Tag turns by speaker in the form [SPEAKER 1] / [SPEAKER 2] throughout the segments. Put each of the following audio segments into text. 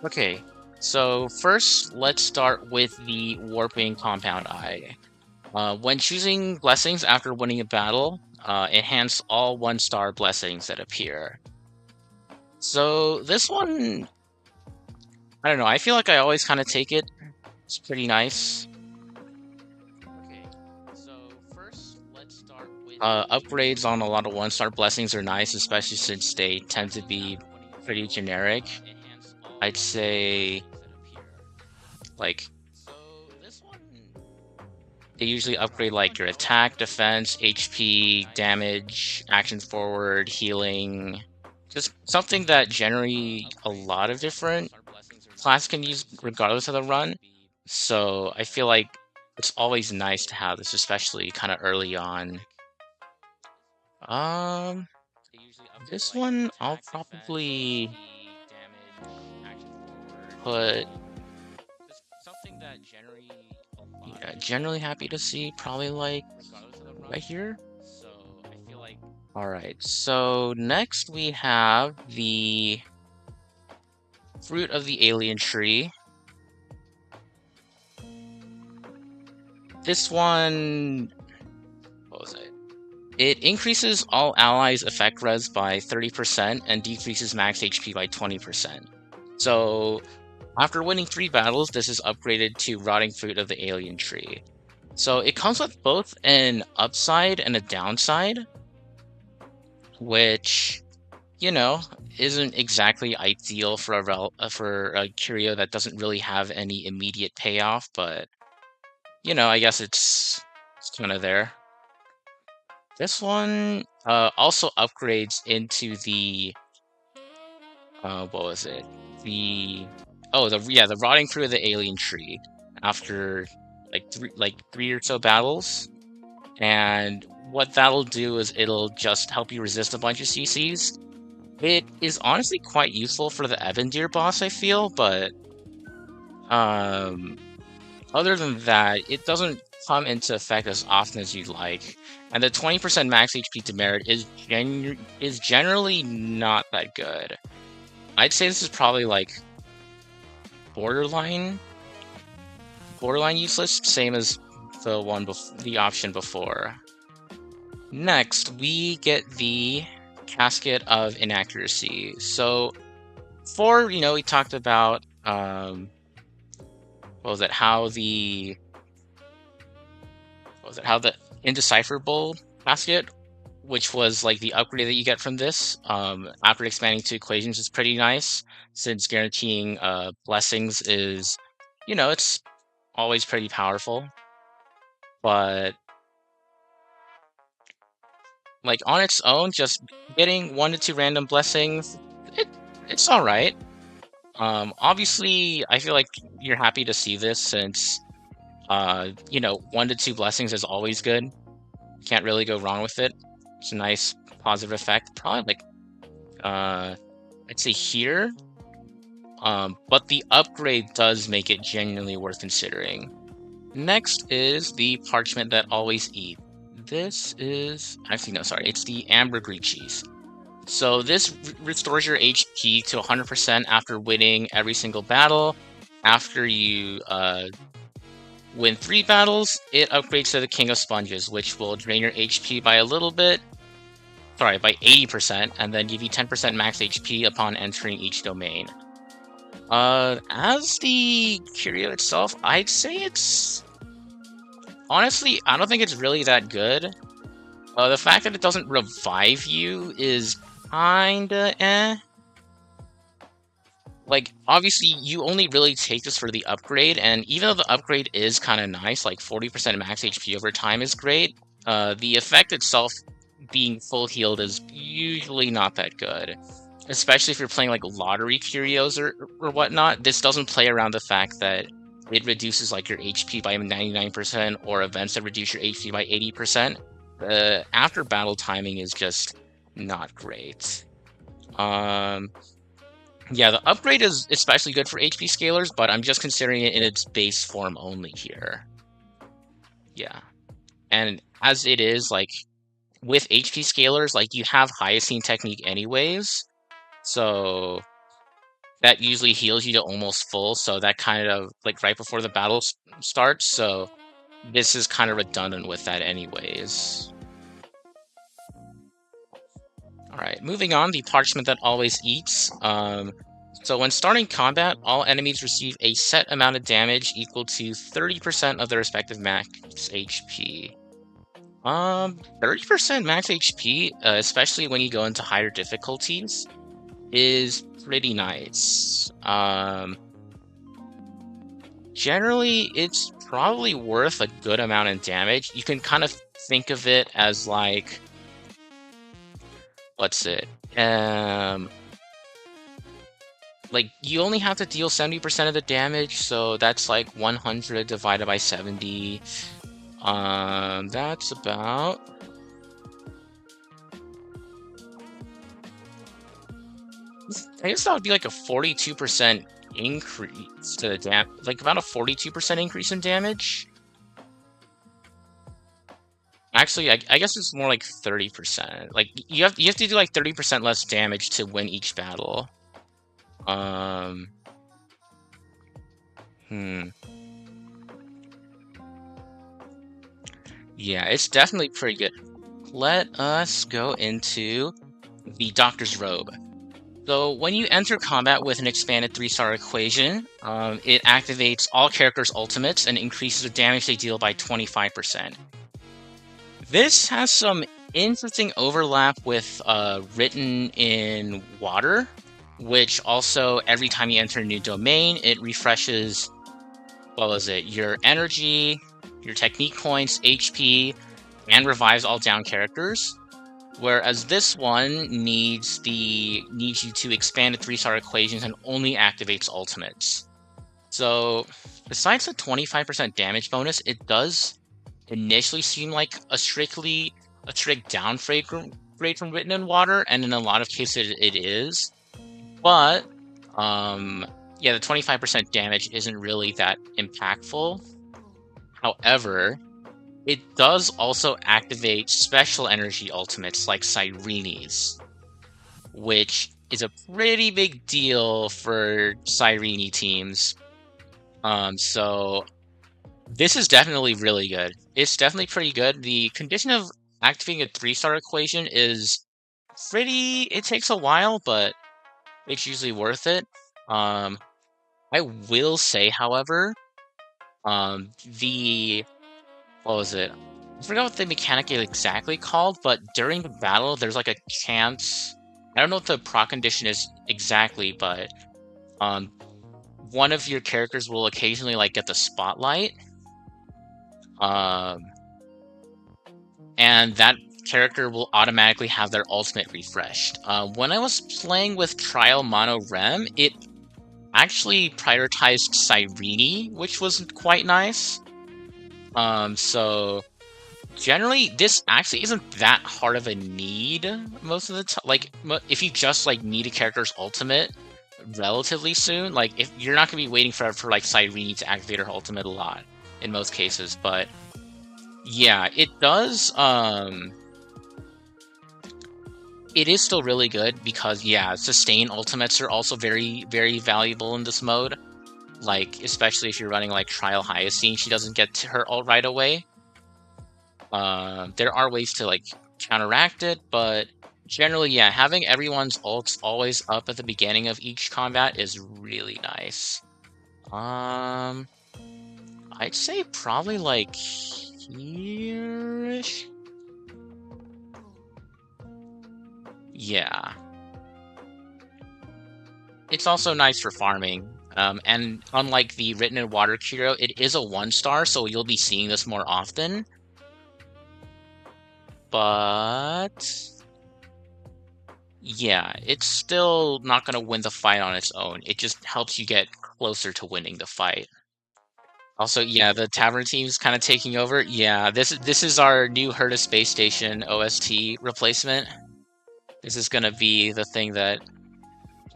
[SPEAKER 1] Okay, so first let's start with the Warping Compound Eye. When choosing blessings after winning a battle, enhance all 1-star blessings that appear. So this one, I don't know, I feel like I always kind of take it. It's pretty nice. Okay, so first let's start with upgrades on a lot of 1-star blessings are nice, especially since they tend to be pretty generic. I'd say, like, they usually upgrade like your attack, defense, HP, damage, action forward, healing. Just something that generally a lot of different classes can use regardless of the run. So I feel like it's always nice to have this, especially kind of early on. Um, this one I'll probably put, yeah, generally happy to see, probably like right here. All right, so next we have the Fruit of the Alien Tree. This one, what was it? It increases all allies' effect res by 30% and decreases max HP by 20%. So after winning 3 battles, this is upgraded to Rotting Fruit of the Alien Tree. So it comes with both an upside and a downside, which, you know, isn't exactly ideal for a Curio that doesn't really have any immediate payoff, but, you know, I guess it's kind of there. This one also upgrades into the what was it? The the Rotting Fruit of the Alien Tree after like three or so battles. And what that'll do is it'll just help you resist a bunch of CCs. It is honestly quite useful for the Evendir boss, I feel, but other than that, it doesn't come into effect as often as you'd like. And the 20% max HP demerit is generally not that good. I'd say this is probably like borderline useless, same as the option before. Next, we get the Casket of Inaccuracy. So, we talked about how the indecipherable casket, which was like the upgrade that you get from this after expanding to equations, is pretty nice since guaranteeing blessings is, it's always pretty powerful. But like on its own, just getting 1 to 2 random blessings, it's all right. Obviously, I feel like you're happy to see this since 1 to 2 blessings is always good. Can't really go wrong with it. It's a nice positive effect. Probably like I'd say here. But the upgrade does make it genuinely worth considering. Next is the Parchment That Always Eat. This is actually no, sorry, it's the Ambergris Cheese. So this restores your HP to 100% after winning every single battle. After you win 3 battles, it upgrades to the King of Sponges, which will drain your HP by a little bit. Sorry, by 80%, and then give you 10% max HP upon entering each domain. As the Curio itself, I'd say it's... Honestly, I don't think it's really that good. The fact that it doesn't revive you is kinda eh. Like, obviously, you only really take this for the upgrade, and even though the upgrade is kind of nice, like 40% max HP over time is great, the effect itself being full healed is usually not that good. Especially if you're playing like lottery curios or whatnot, this doesn't play around the fact that it reduces like your HP by 99% or events that reduce your HP by 80%. After battle timing is just not great. Yeah, the upgrade is especially good for HP scalers, but I'm just considering it in its base form only here. Yeah. And as it is, like, with HP scalers, like, you have Hyoscene technique anyways, so that usually heals you to almost full, so that kind of like right before the battle starts. So this is kind of redundant with that anyways. All right, moving on, the Parchment that always eats. So when starting combat, all enemies receive a set amount of damage equal to 30% of their respective max HP. 30% max HP, especially when you go into higher difficulties, is pretty nice. Generally, it's probably worth a good amount of damage. You can kind of think of it as like, what's it? Like, you only have to deal 70% of the damage, so that's like 100 divided by 70. That's about... I guess that would be like a 42% increase to the damage, like about a 42% increase in damage. Actually, I guess it's more like 30%. Like, you have to do like 30% less damage to win each battle. Yeah, it's definitely pretty good. Let us go into the Doctor's Robe. So when you enter combat with an expanded 3-star equation, it activates all characters' ultimates and increases the damage they deal by 25%. This has some interesting overlap with Written in Water, which also, every time you enter a new domain, it refreshes, your energy, your technique points, HP, and revives all down characters. Whereas this one needs you to expand the 3-star equations and only activates ultimates. So besides the 25% damage bonus, it does initially seem like a strict downgrade from Written in Water, and in a lot of cases it is. But yeah, the 25% damage isn't really that impactful. However, it does also activate special energy ultimates like Cyrene's, which is a pretty big deal for Cyrene teams. So this is definitely really good. It's definitely pretty good. The condition of activating a 3-star equation is it takes a while, but it's usually worth it. I will say, however, what was it? I forgot what the mechanic is exactly called, but during the battle, there's like a chance. I don't know what the proc condition is exactly, but one of your characters will occasionally like get the spotlight, and that character will automatically have their ultimate refreshed. When I was playing with Trial Mono Rem, it actually prioritized Cyrene, which was quite nice. So generally, this actually isn't that hard of a need most of the time. Like, if you just like need a character's ultimate relatively soon, like if you're not gonna be waiting for like Cyrene to activate her ultimate a lot in most cases, but yeah, it does. It is still really good because, yeah, sustain ultimates are also very, very valuable in this mode. Like, especially if you're running like Trial Hyacine, she doesn't get to her ult right away. There are ways to like counteract it, but generally, yeah, having everyone's ults always up at the beginning of each combat is really nice. I'd say probably like here-ish. Yeah. It's also nice for farming. And unlike the Written in Water Curio, it is a 1-star, so you'll be seeing this more often. But yeah, it's still not going to win the fight on its own. It just helps you get closer to winning the fight. Also, yeah, the Tavern team's kind of taking over. Yeah, this is our new Herta Space Station OST replacement. This is going to be the thing that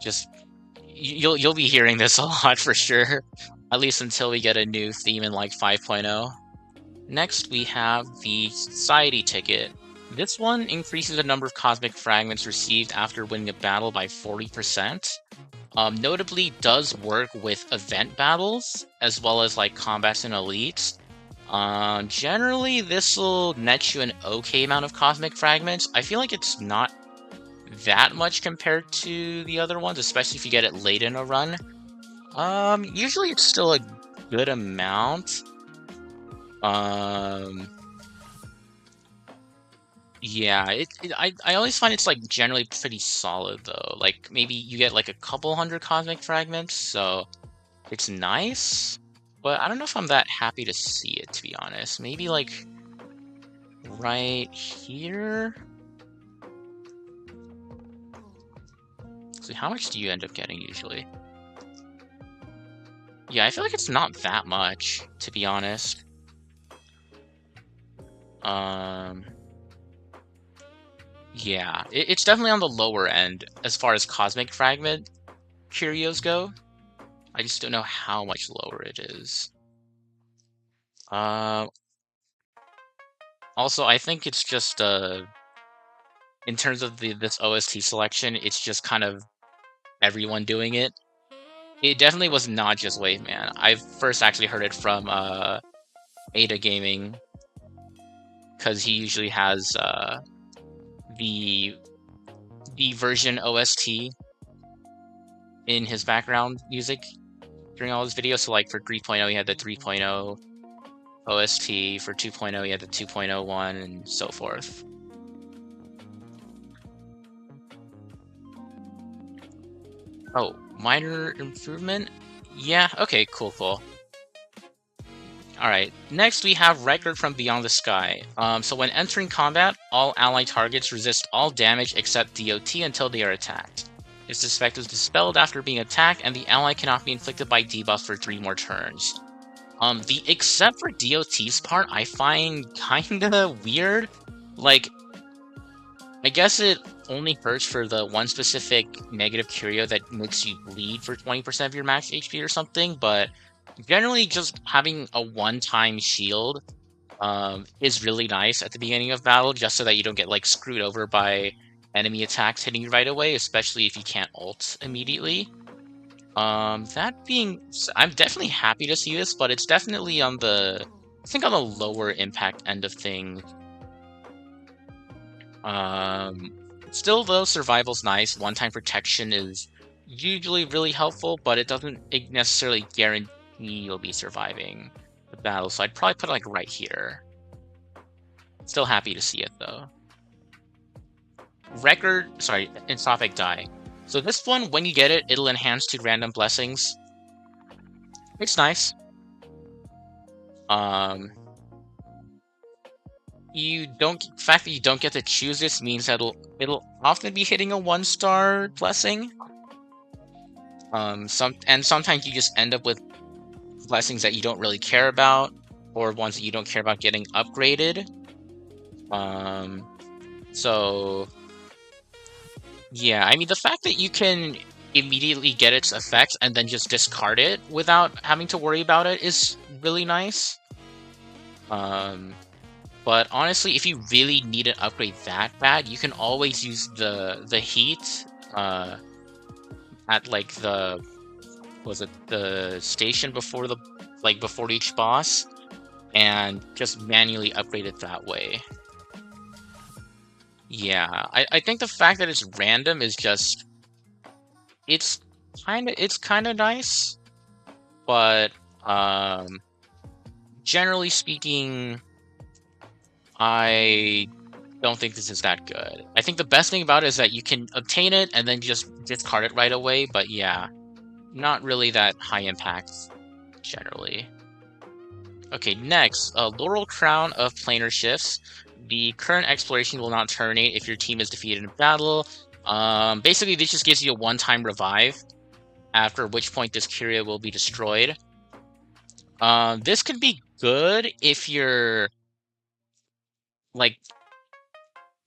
[SPEAKER 1] just you'll be hearing this a lot for sure, at least until we get a new theme in like 5.0. Next, we have the Society ticket. This one increases the number of Cosmic Fragments received after winning a battle by 40%. Notably does work with event battles, as well as like combats and elites. Generally, this will net you an okay amount of Cosmic Fragments. I feel like it's not that much compared to the other ones, especially if you get it late in a run. Usually it's still a good amount. Yeah, I always find it's like generally pretty solid though. Like maybe you get like a couple hundred Cosmic Fragments, so it's nice. But I don't know if I'm that happy to see it, to be honest. Maybe like right here. So how much do you end up getting usually? Yeah, I feel like it's not that much, to be honest. Yeah, it's definitely on the lower end as far as Cosmic Fragment Curios go. I just don't know how much lower it is. Also, I think it's just in terms of this OST selection, it's just kind of everyone doing it. It definitely was not just Waveman. I first actually heard it from Ada Gaming, because he usually has the version OST in his background music during all his videos. So like for 3.0, he had the 3.0 OST. For 2.0, he had the 2.0 one, and so forth. Oh, minor improvement? Yeah, okay, cool. Alright, next we have Record from Beyond the Sky. So when entering combat, all ally targets resist all damage except DOT until they are attacked. Its effect is dispelled after being attacked, and the ally cannot be inflicted by debuff for 3 more turns. The except for DOT's part, I find kinda weird. Like, I guess it only hurts for the one specific negative curio that makes you bleed for 20% of your max HP or something, but generally just having a one-time shield is really nice at the beginning of battle, just so that you don't get like screwed over by enemy attacks hitting you right away, especially if you can't ult immediately. That being, I'm definitely happy to see this, but it's definitely on the, I think on the lower impact end of things. Still though, survival's nice. One-time protection is usually really helpful, but it doesn't necessarily guarantee you'll be surviving the battle, so I'd probably put it like right here. Still happy to see it though. Entropic Die. So this one, when you get it, it'll enhance to random blessings. It's nice. The fact that you don't get to choose this means that it'll often be hitting a 1-star blessing. Sometimes you just end up with blessings that you don't really care about, or ones that you don't care about getting upgraded. So yeah, I mean, the fact that you can immediately get its effects and then just discard it without having to worry about it is really nice. But honestly, if you really need an upgrade that bad, you can always use the heat at like the station before before each boss, and just manually upgrade it that way. Yeah, I think the fact that it's random is just it's kind of nice, but generally speaking, I don't think this is that good. I think the best thing about it is that you can obtain it and then just discard it right away, but yeah, not really that high impact generally. Okay, next, Laurel Crown of Planar Shifts. The current exploration will not terminate if your team is defeated in battle. Basically, this just gives you a one-time revive, after which point this curio will be destroyed. This could be good if you're like,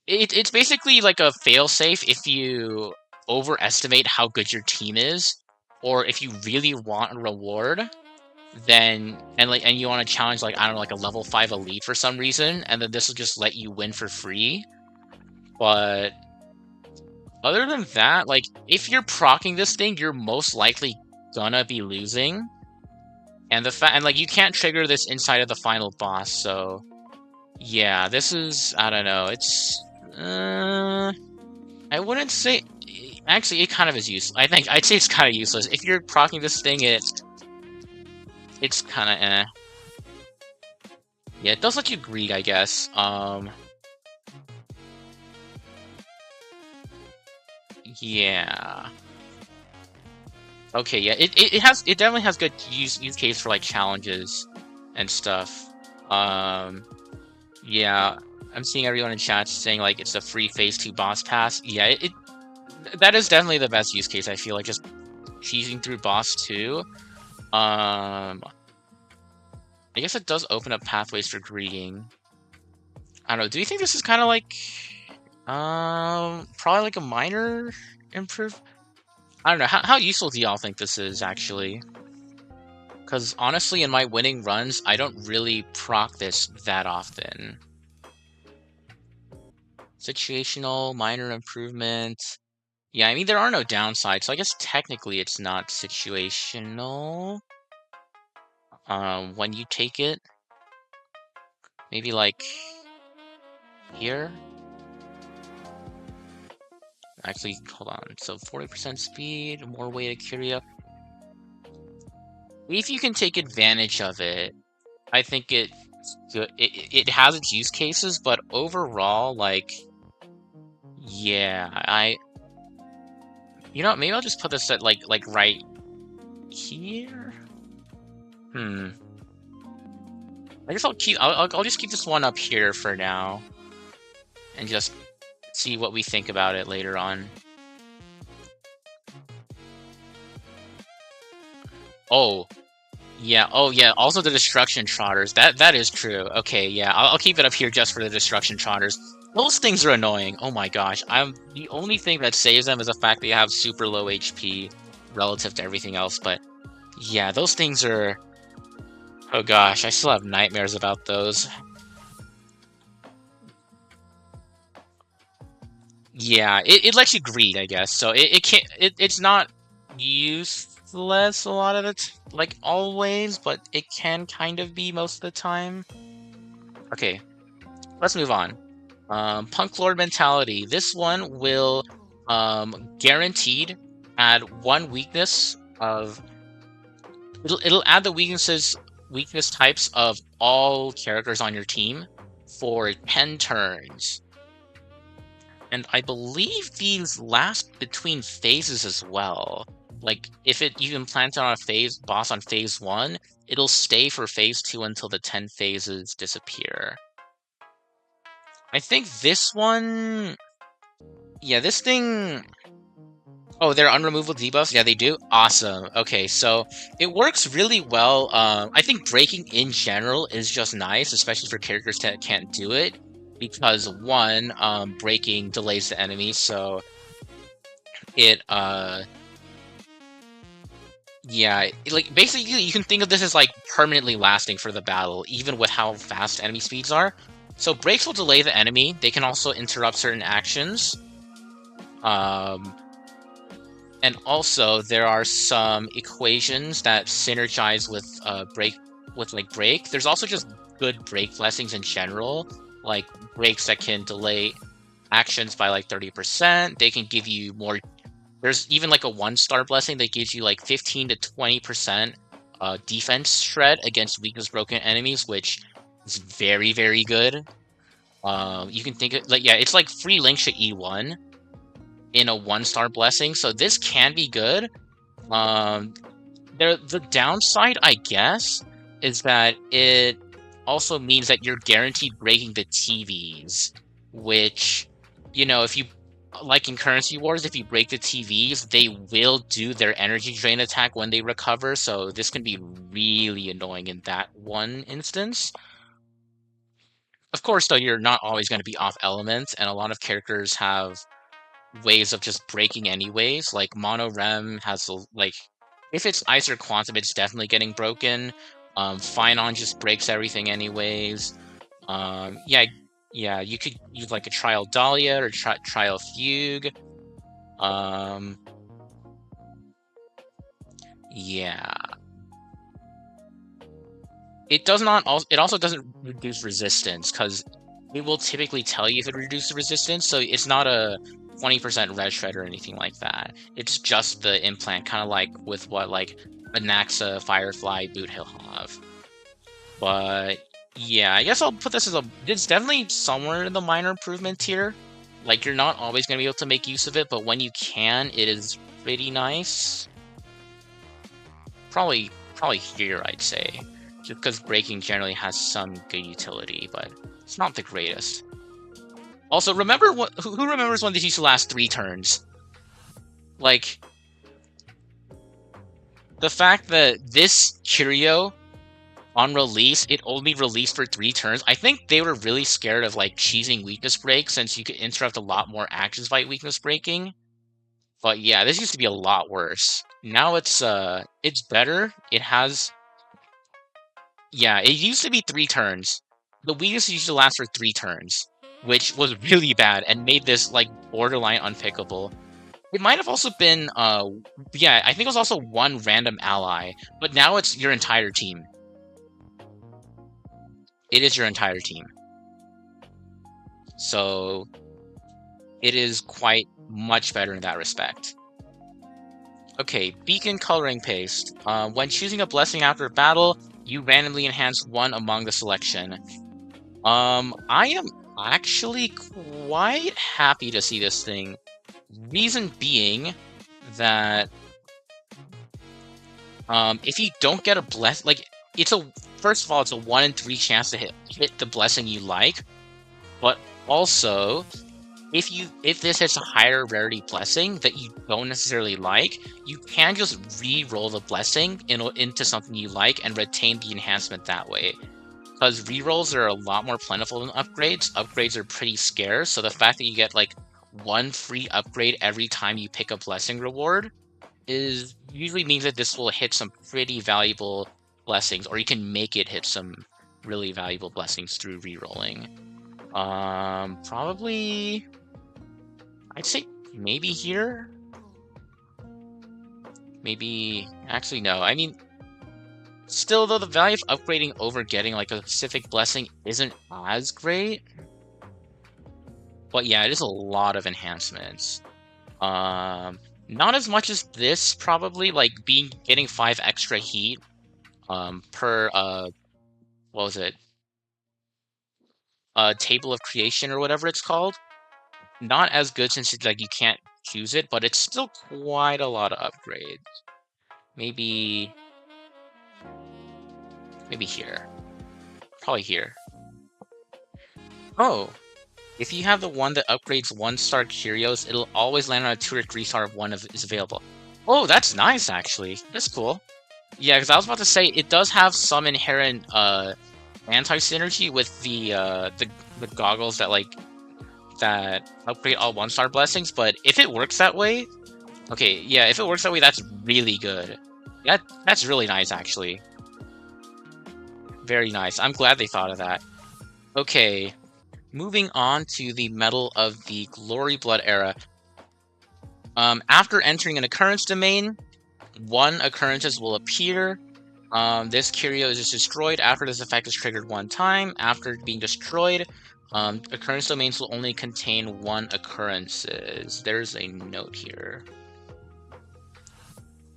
[SPEAKER 1] it's basically like a failsafe if you overestimate how good your team is, or if you really want a reward, then and you want to challenge like, I don't know, like a level 5 elite for some reason, and then this will just let you win for free. But Other than that, like, if you're proccing this thing, you're most likely gonna be losing. And like, you can't trigger this inside of the final boss, so yeah, this is, I don't know, it's I wouldn't say, actually, it kind of is useless. I'd say it's kind of useless. If you're proccing this thing, it's kind of eh. Yeah, it does let you greed, I guess. Yeah. Okay, yeah, it definitely has good use case for like challenges and stuff. Yeah, I'm seeing everyone in chat saying like it's a free phase 2 boss pass. Yeah, that is definitely the best use case. I feel like just cheesing through boss 2. I guess it does open up pathways for greeting. I don't know. Do you think this is kind of like probably like a minor improve? I don't know. How useful do y'all think this is actually? Because honestly, in my winning runs, I don't really proc this that often. Situational, minor improvement. Yeah, I mean, there are no downsides, so I guess technically it's not situational. When you take it, maybe like here. Actually, hold on. So 40% speed, more weighted Curio. If you can take advantage of it, I think it has its use cases, but overall, like, yeah, you know what, maybe I'll just put this at like right here. I guess I'll just keep this one up here for now, and just see what we think about it later on. Oh yeah, also the destruction trotters. That is true. Okay, yeah, I'll keep it up here just for the destruction trotters. Those things are annoying. Oh my gosh, the only thing that saves them is the fact they have super low HP relative to everything else. But yeah, those things are. Oh gosh, I still have nightmares about those. Yeah, it lets you greed, I guess. So it can't. It's not useless a lot of it, like always, but it can kind of be most of the time. Okay, let's move on. Punklorde Mentality. This one will guaranteed add one weakness of. It'll add the weakness types of all characters on your team for 10 turns. And I believe these last between phases as well. Like, if you implant it on a boss on phase 1, it'll stay for phase 2 until the 10 phases disappear. I think this one... Yeah, this thing... Oh, they're unremovable debuffs? Yeah, they do? Awesome. Okay, so it works really well. I think breaking in general is just nice, especially for characters that can't do it. Because one, breaking delays the enemy, so it yeah, like basically you can think of this as like permanently lasting for the battle, even with how fast enemy speeds are. So breaks will delay the enemy. They can also interrupt certain actions. And also there are some equations that synergize with break. There's also just good break blessings in general, like breaks that can delay actions by like 30%. They can give you more. There's even like a 1-star blessing that gives you like 15 to 20% defense shred against weakness broken enemies, which is very, very good. You can think of like, yeah, it's like free links to E1 in a 1-star blessing, so this can be good. The downside, I guess, is that it also means that you're guaranteed breaking the TVs, which, you know, if you, like in Currency Wars, if you break the TVs, they will do their energy drain attack when they recover, so this can be really annoying in that one instance. Of course, though, you're not always going to be off elements, and a lot of characters have ways of just breaking anyways. Like Mono Rem has like, if it's Ice or Quantum, it's definitely getting broken. Finon just breaks everything anyways. Yeah, you could use like a Trial Dahlia or Trial Fugue. Yeah. It does not. It also doesn't reduce resistance because it will typically tell you if it reduces resistance. So it's not a 20% red shred or anything like that. It's just the implant, kind of like with what like a Naxa Firefly boot he'll have. But yeah, I guess I'll put this as a. It's definitely somewhere in the minor improvement tier. Like you're not always gonna be able to make use of it, but when you can, it is pretty nice. Probably here, I'd say. Just because breaking generally has some good utility, but it's not the greatest. Also, remember who remembers when this used to last 3 turns? Like, the fact that this Curio, on release, it only released for 3 turns. I think they were really scared of, like, cheesing weakness break, since you could interrupt a lot more actions by weakness breaking. But yeah, this used to be a lot worse. Now it's better. It has... Yeah, it used to be 3 turns. The weakness used to last for 3 turns, which was really bad and made this, like, borderline unpickable. It might have also been, yeah, I think it was also 1 random ally, but now it's your entire team. It is your entire team. So, it is quite much better in that respect. Okay, Beacon Coloring Paste. When choosing a blessing after battle, you randomly enhance 1 among the selection. I am actually quite happy to see this thing. Reason being that if you don't get a bless, like first of all, it's a 1 in 3 chance to hit the blessing you like, but also if this hits a higher rarity blessing that you don't necessarily like, you can just re-roll the blessing into something you like and retain the enhancement that way. Because rerolls are a lot more plentiful than upgrades. Upgrades are pretty scarce, so the fact that you get like 1 free upgrade every time you pick a blessing reward usually means that this will hit some pretty valuable blessings, or you can make it hit some really valuable blessings through rerolling. Probably I'd say maybe here. Maybe actually no. I mean, still though, the value of upgrading over getting like a specific blessing isn't as great. But yeah, it is a lot of enhancements. Not as much as this probably, like getting 5 extra heat per what was it? Table of Creation or whatever it's called. Not as good since it's like you can't choose it, but it's still quite a lot of upgrades. Maybe here. Probably here. Oh, if you have the one that upgrades 1-star Curios, it'll always land on a 2 or 3-star if one is available. Oh, that's nice, actually. That's cool. Yeah, because I was about to say, it does have some inherent anti-synergy with the goggles that upgrade all 1-star blessings, but if it works that way, okay, yeah, if it works that way, that's really good. That's really nice, actually. Very nice. I'm glad they thought of that. Okay, moving on to the Medal of the Gloryblood Era. After entering an occurrence domain, 1 occurrences will appear. This Curio is destroyed after this effect is triggered 1 time. After being destroyed, occurrence domains will only contain 1 occurrences. There's a note here.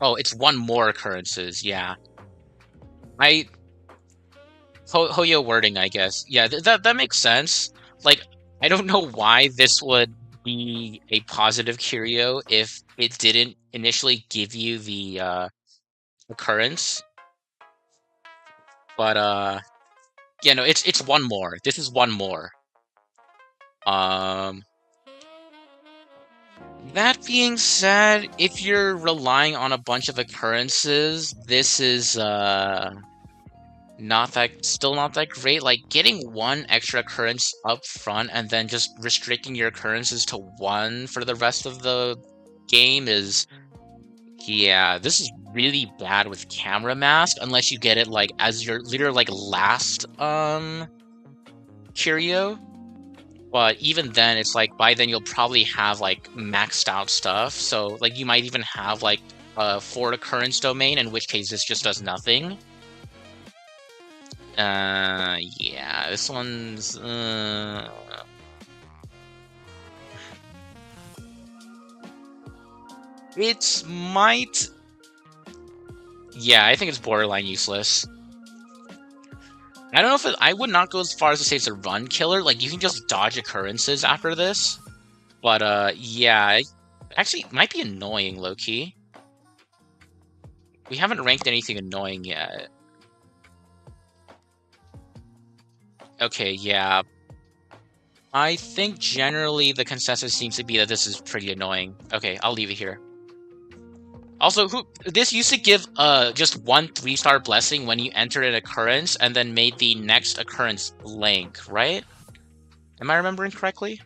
[SPEAKER 1] Oh, it's 1 more occurrences, yeah. Ho-Yo wording, I guess. Yeah, that makes sense. Like, I don't know why this would be a positive Curio if it didn't initially give you the occurrence. But yeah, no, it's 1 more. This is 1 more. That being said, if you're relying on a bunch of occurrences, this is still not that great. Like getting 1 extra occurrence up front and then just restricting your occurrences to 1 for the rest of the game is, yeah, this is really bad with Camera Mask unless you get it like as your literally like last Curio. But even then, it's like by then you'll probably have like maxed out stuff. So like you might even have like a 4 occurrence domain, in which case this just does nothing. Yeah, this one's it might. Yeah, I think it's borderline useless. I don't know if I would not go as far as to say it's a run killer. Like you can just dodge occurrences after this. But yeah, it actually might be annoying, low-key. We haven't ranked anything annoying yet. Okay, yeah. I think generally the consensus seems to be that this is pretty annoying. Okay, I'll leave it here. Also, this used to give just one 3-star blessing when you entered an occurrence and then made the next occurrence blank, right? Am I remembering correctly?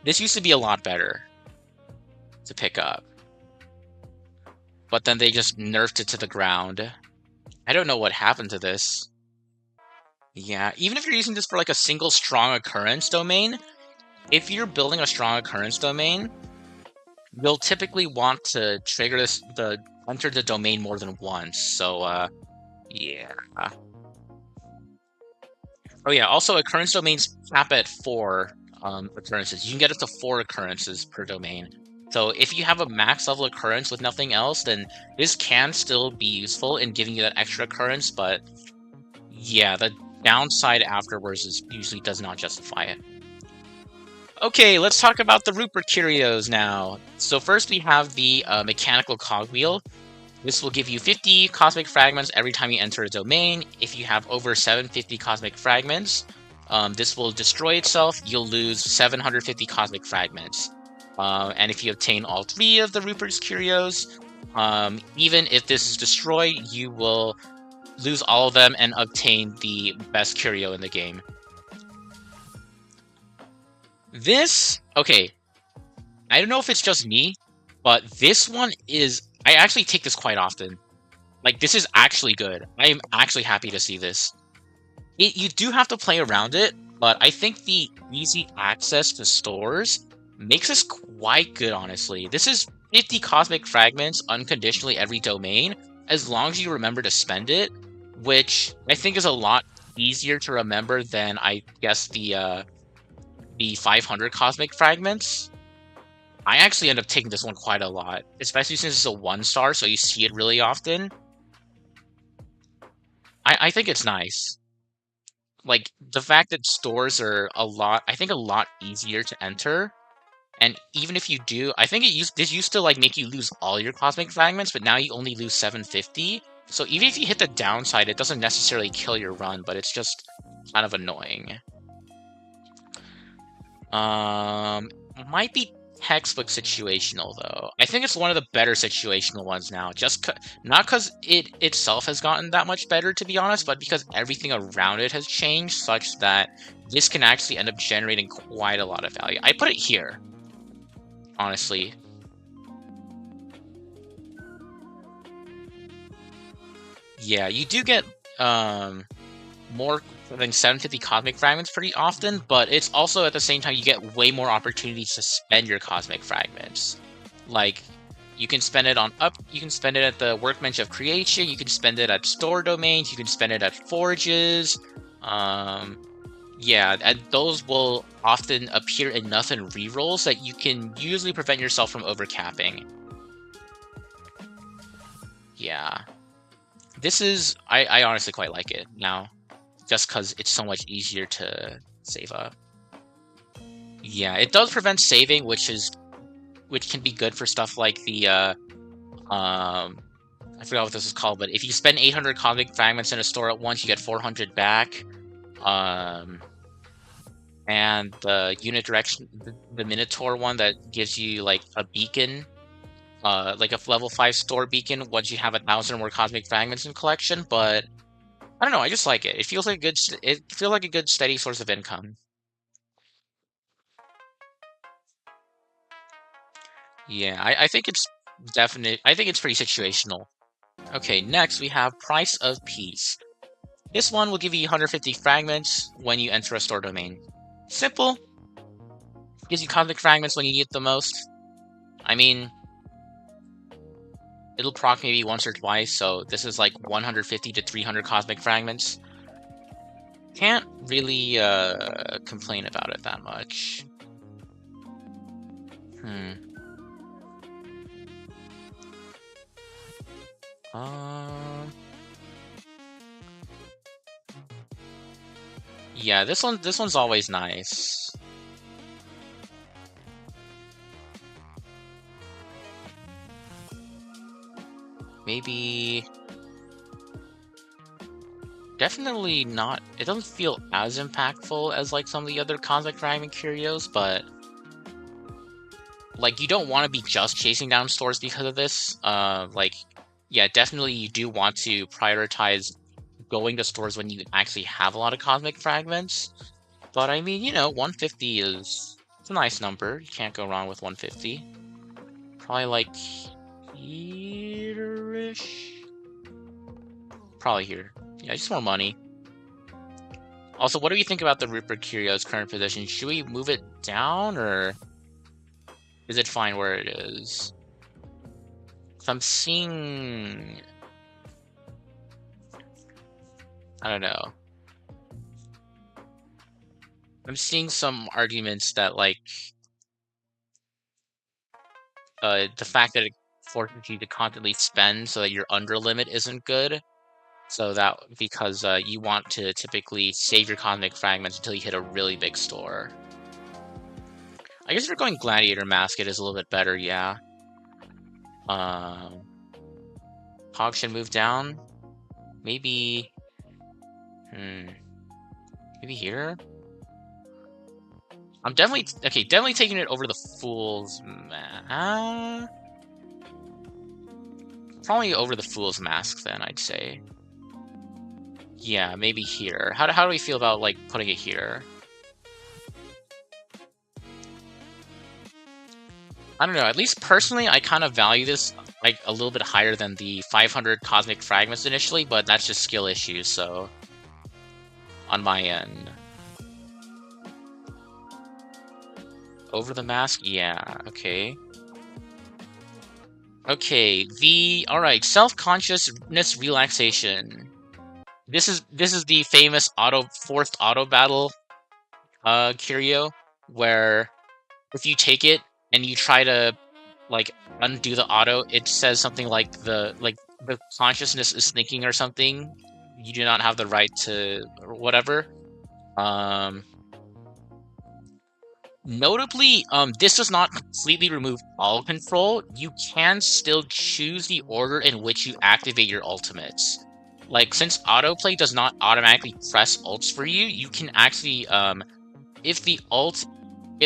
[SPEAKER 1] This used to be a lot better to pick up. But then they just nerfed it to the ground. I don't know what happened to this. Yeah, even if you're using this for like a single strong occurrence domain, if you're building a strong occurrence domain, you'll typically want to trigger enter the domain more than once. So yeah. Oh yeah, also occurrence domains cap at 4 occurrences. You can get up to 4 occurrences per domain. So if you have a max level occurrence with nothing else, then this can still be useful in giving you that extra occurrence, but yeah, the downside afterwards usually does not justify it. Okay, let's talk about the Rupert Curios now. So first we have the mechanical cogwheel. This will give you 50 Cosmic Fragments every time you enter a domain. If you have over 750 Cosmic Fragments, this will destroy itself. You'll lose 750 Cosmic Fragments. And if you obtain all 3 of the Rupert's Curios, even if this is destroyed, you will lose all of them and obtain the best Curio in the game. This, okay, I don't know if it's just me, but this one is, I actually take this quite often. Like, this is actually good. I am actually happy to see this. You do have to play around it, but I think the easy access to stores makes this quite good, honestly. This is 50 Cosmic Fragments unconditionally every domain, as long as you remember to spend it, which I think is a lot easier to remember than, I guess, the 500 Cosmic Fragments. I actually end up taking this one quite a lot, especially since it's a 1-star, so you see it really often. I think it's nice. Like, the fact that stores are a lot easier to enter. And even if you do, I think this used to like make you lose all your Cosmic Fragments, but now you only lose 750. So even if you hit the downside, it doesn't necessarily kill your run, but it's just kind of annoying. Might be textbook situational though. I think it's one of the better situational ones now. Not because it itself has gotten that much better, to be honest, but because everything around it has changed such that this can actually end up generating quite a lot of value. I put it here, honestly. Yeah, you do get more than 750 Cosmic Fragments pretty often, but it's also at the same time you get way more opportunities to spend your Cosmic Fragments. Like, you can spend it you can spend it at the Workbench of Creation, you can spend it at store domains, you can spend it at forges. Yeah, and those will often appear enough in rerolls that you can usually prevent yourself from overcapping. Yeah. This is, I honestly quite like it now, just because it's so much easier to save up. Yeah, it does prevent saving, which can be good for stuff like the, I forgot what this is called, but if you spend 800 Cosmic Fragments in a store at once, you get 400 back. And the unit direction, the Minotaur one that gives you like a beacon, like a level 5 store beacon once you have 1,000 more Cosmic Fragments in collection, but I don't know, I just like it. It feels like a good steady source of income. Yeah, I think it's I think it's pretty situational. Okay, next we have Price of Peace. This one will give you 150 fragments when you enter a store domain. Simple. Gives you Cosmic Fragments when you need it the most. I mean, it'll proc maybe once or twice, so this is like 150 to 300 Cosmic Fragments. Can't really complain about it that much. Yeah, this one's always nice. Maybe definitely not. It doesn't feel as impactful as like some of the other Cosmic Fragment Curios, but like you don't want to be just chasing down stores because of this. Like, yeah, definitely you do want to prioritize going to stores when you actually have a lot of Cosmic Fragments. But I mean, you know, 150 it's a nice number. You can't go wrong with 150. Probably like here-ish. Probably here. Yeah, just more money. Also, what do you think about the Rupert Curio's current position? Should we move it down, or is it fine where it is? So I'm seeing... I don't know. I'm seeing some arguments that, like, the fact that it forces you to constantly spend so that your under limit isn't good. So that, because you want to typically save your Cosmic Fragments until you hit a really big store. I guess if you're going Gladiator Mask, it is a little bit better, yeah. Hog should move down. Maybe... maybe here? I'm definitely... Okay, definitely taking it over the Fool's Mask. Probably over the Fool's Mask, then, I'd say. Yeah, maybe here. How do we feel about, like, putting it here? I don't know, at least personally, I kind of value this, like, a little bit higher than the 500 Cosmic Fragments initially, but that's just skill issues, so... on my end. Over the mask? Yeah, okay. Okay, alright, self-consciousness relaxation. This is the famous forced auto battle curio, where if you take it and you try to like undo the auto, it says something like the consciousness is thinking or something. You do not have the right to, or whatever. Notably, this does not completely remove all control. You can still choose the order in which you activate your ultimates. Like, since autoplay does not automatically press ults for you, you can actually, if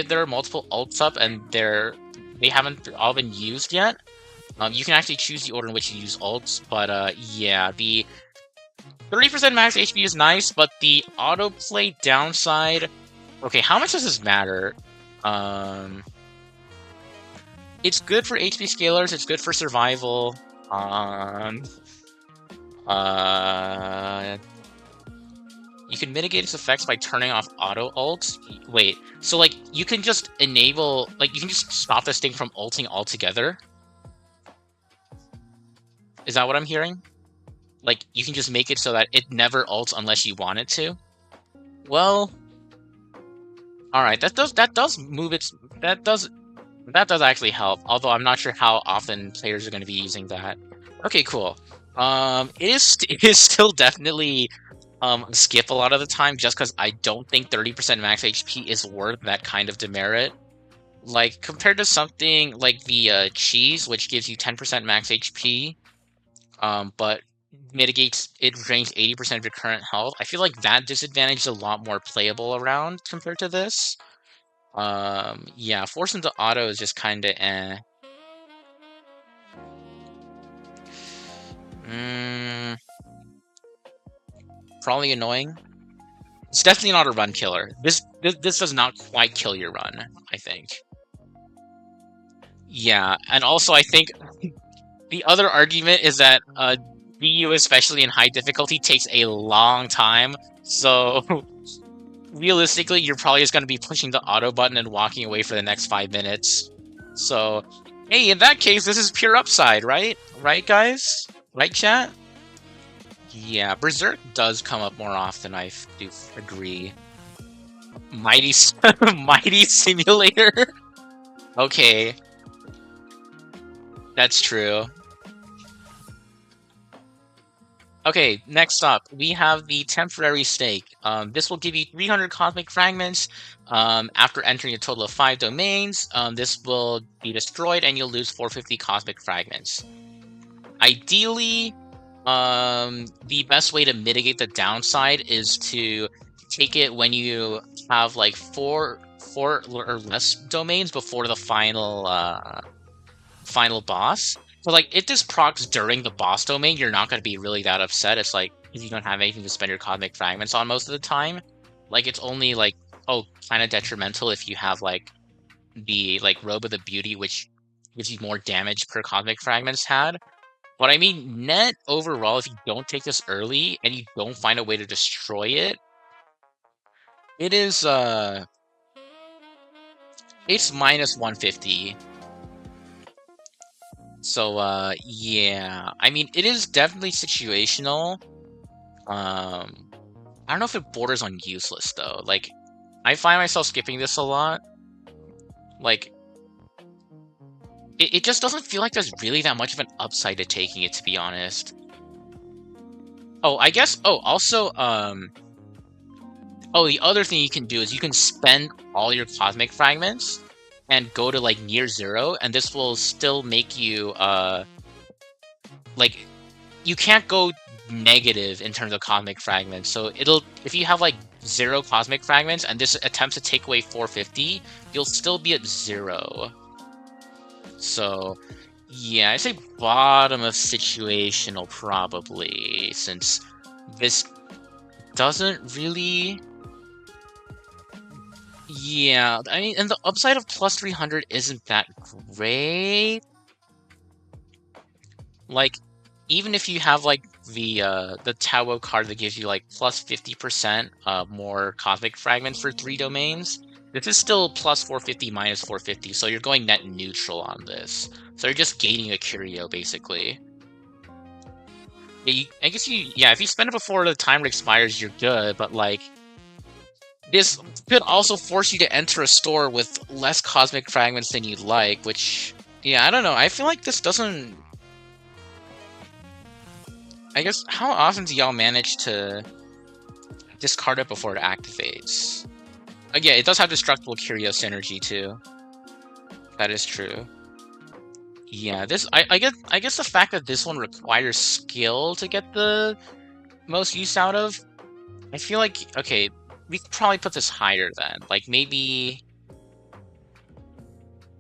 [SPEAKER 1] there are multiple ults up and they haven't all been used yet, you can actually choose the order in which you use ults. But yeah, the 30% max HP is nice, but the autoplay downside... Okay, how much does this matter? It's good for HP scalers, it's good for survival. You can mitigate its effects by turning off auto ults. Wait, so like you can just enable, like you can just stop this thing from ulting altogether? Is that what I'm hearing? Like you can just make it so that it never ults unless you want it to? Well, all right, that does move its that does actually help. Although I'm not sure how often players are going to be using that. Okay, cool. It is still definitely skip a lot of the time, just because I don't think 30% max HP is worth that kind of demerit. Like compared to something like the cheese, which gives you 10% max HP, but mitigates, it drains 80% of your current health. I feel like that disadvantage is a lot more playable around compared to this. Yeah, force into auto is just kind of eh. Probably annoying. It's definitely not a run killer. This does not quite kill your run, I think. Yeah, and also I think the other argument is that DU, especially in high difficulty, takes a long time. So realistically, you're probably just going to be pushing the auto button and walking away for the next 5 minutes. So, hey, in that case, this is pure upside, right? Right, guys? Right, chat? Yeah, Berserk does come up more often, I do agree. Mighty, Mighty Simulator? Okay. That's true. Okay, next up, we have the Temporary Stake. This will give you 300 Cosmic Fragments after entering a total of 5 domains. This will be destroyed and you'll lose 450 Cosmic Fragments. Ideally, the best way to mitigate the downside is to take it when you have like four or less domains before the final boss. So like if this procs during the boss domain, you're not gonna be really that upset. It's like if you don't have anything to spend your Cosmic Fragments on most of the time. Like it's only like kind of detrimental if you have like the Robe of the Beauty, which gives you more damage per Cosmic Fragments had. But I mean, net overall, if you don't take this early and you don't find a way to destroy it, it is it's minus 150. So yeah, I mean, it is definitely situational. I don't know if it borders on useless though. Like, I find myself skipping this a lot. Like, it just doesn't feel like there's really that much of an upside to taking it, to be honest. Oh, I guess. Oh, also, oh, the other thing you can do is you can spend all your Cosmic Fragments and go to like near 0, and this will still make you like you can't go negative in terms of Cosmic Fragments. So if you have like 0 Cosmic Fragments and this attempts to take away 450, you'll still be at 0. So yeah, I say bottom of situational probably, since this doesn't really. Yeah, I mean, and the upside of plus 300 isn't that great. Like, even if you have like the Tao card that gives you like plus 50% more Cosmic Fragments for 3 domains, this is still plus 450 minus 450, so you're going net neutral on this. So you're just gaining a Curio basically. Yeah, I guess if you spend it before the timer expires, you're good, but like, this could also force you to enter a store with less Cosmic Fragments than you'd like, which, yeah, I don't know. I feel like this doesn't. I guess, how often do y'all manage to discard it before it activates? Yeah, it does have Destructible Curio synergy too. That is true. Yeah, this I guess the fact that this one requires skill to get the most use out of, I feel like, okay, we could probably put this higher then. Like maybe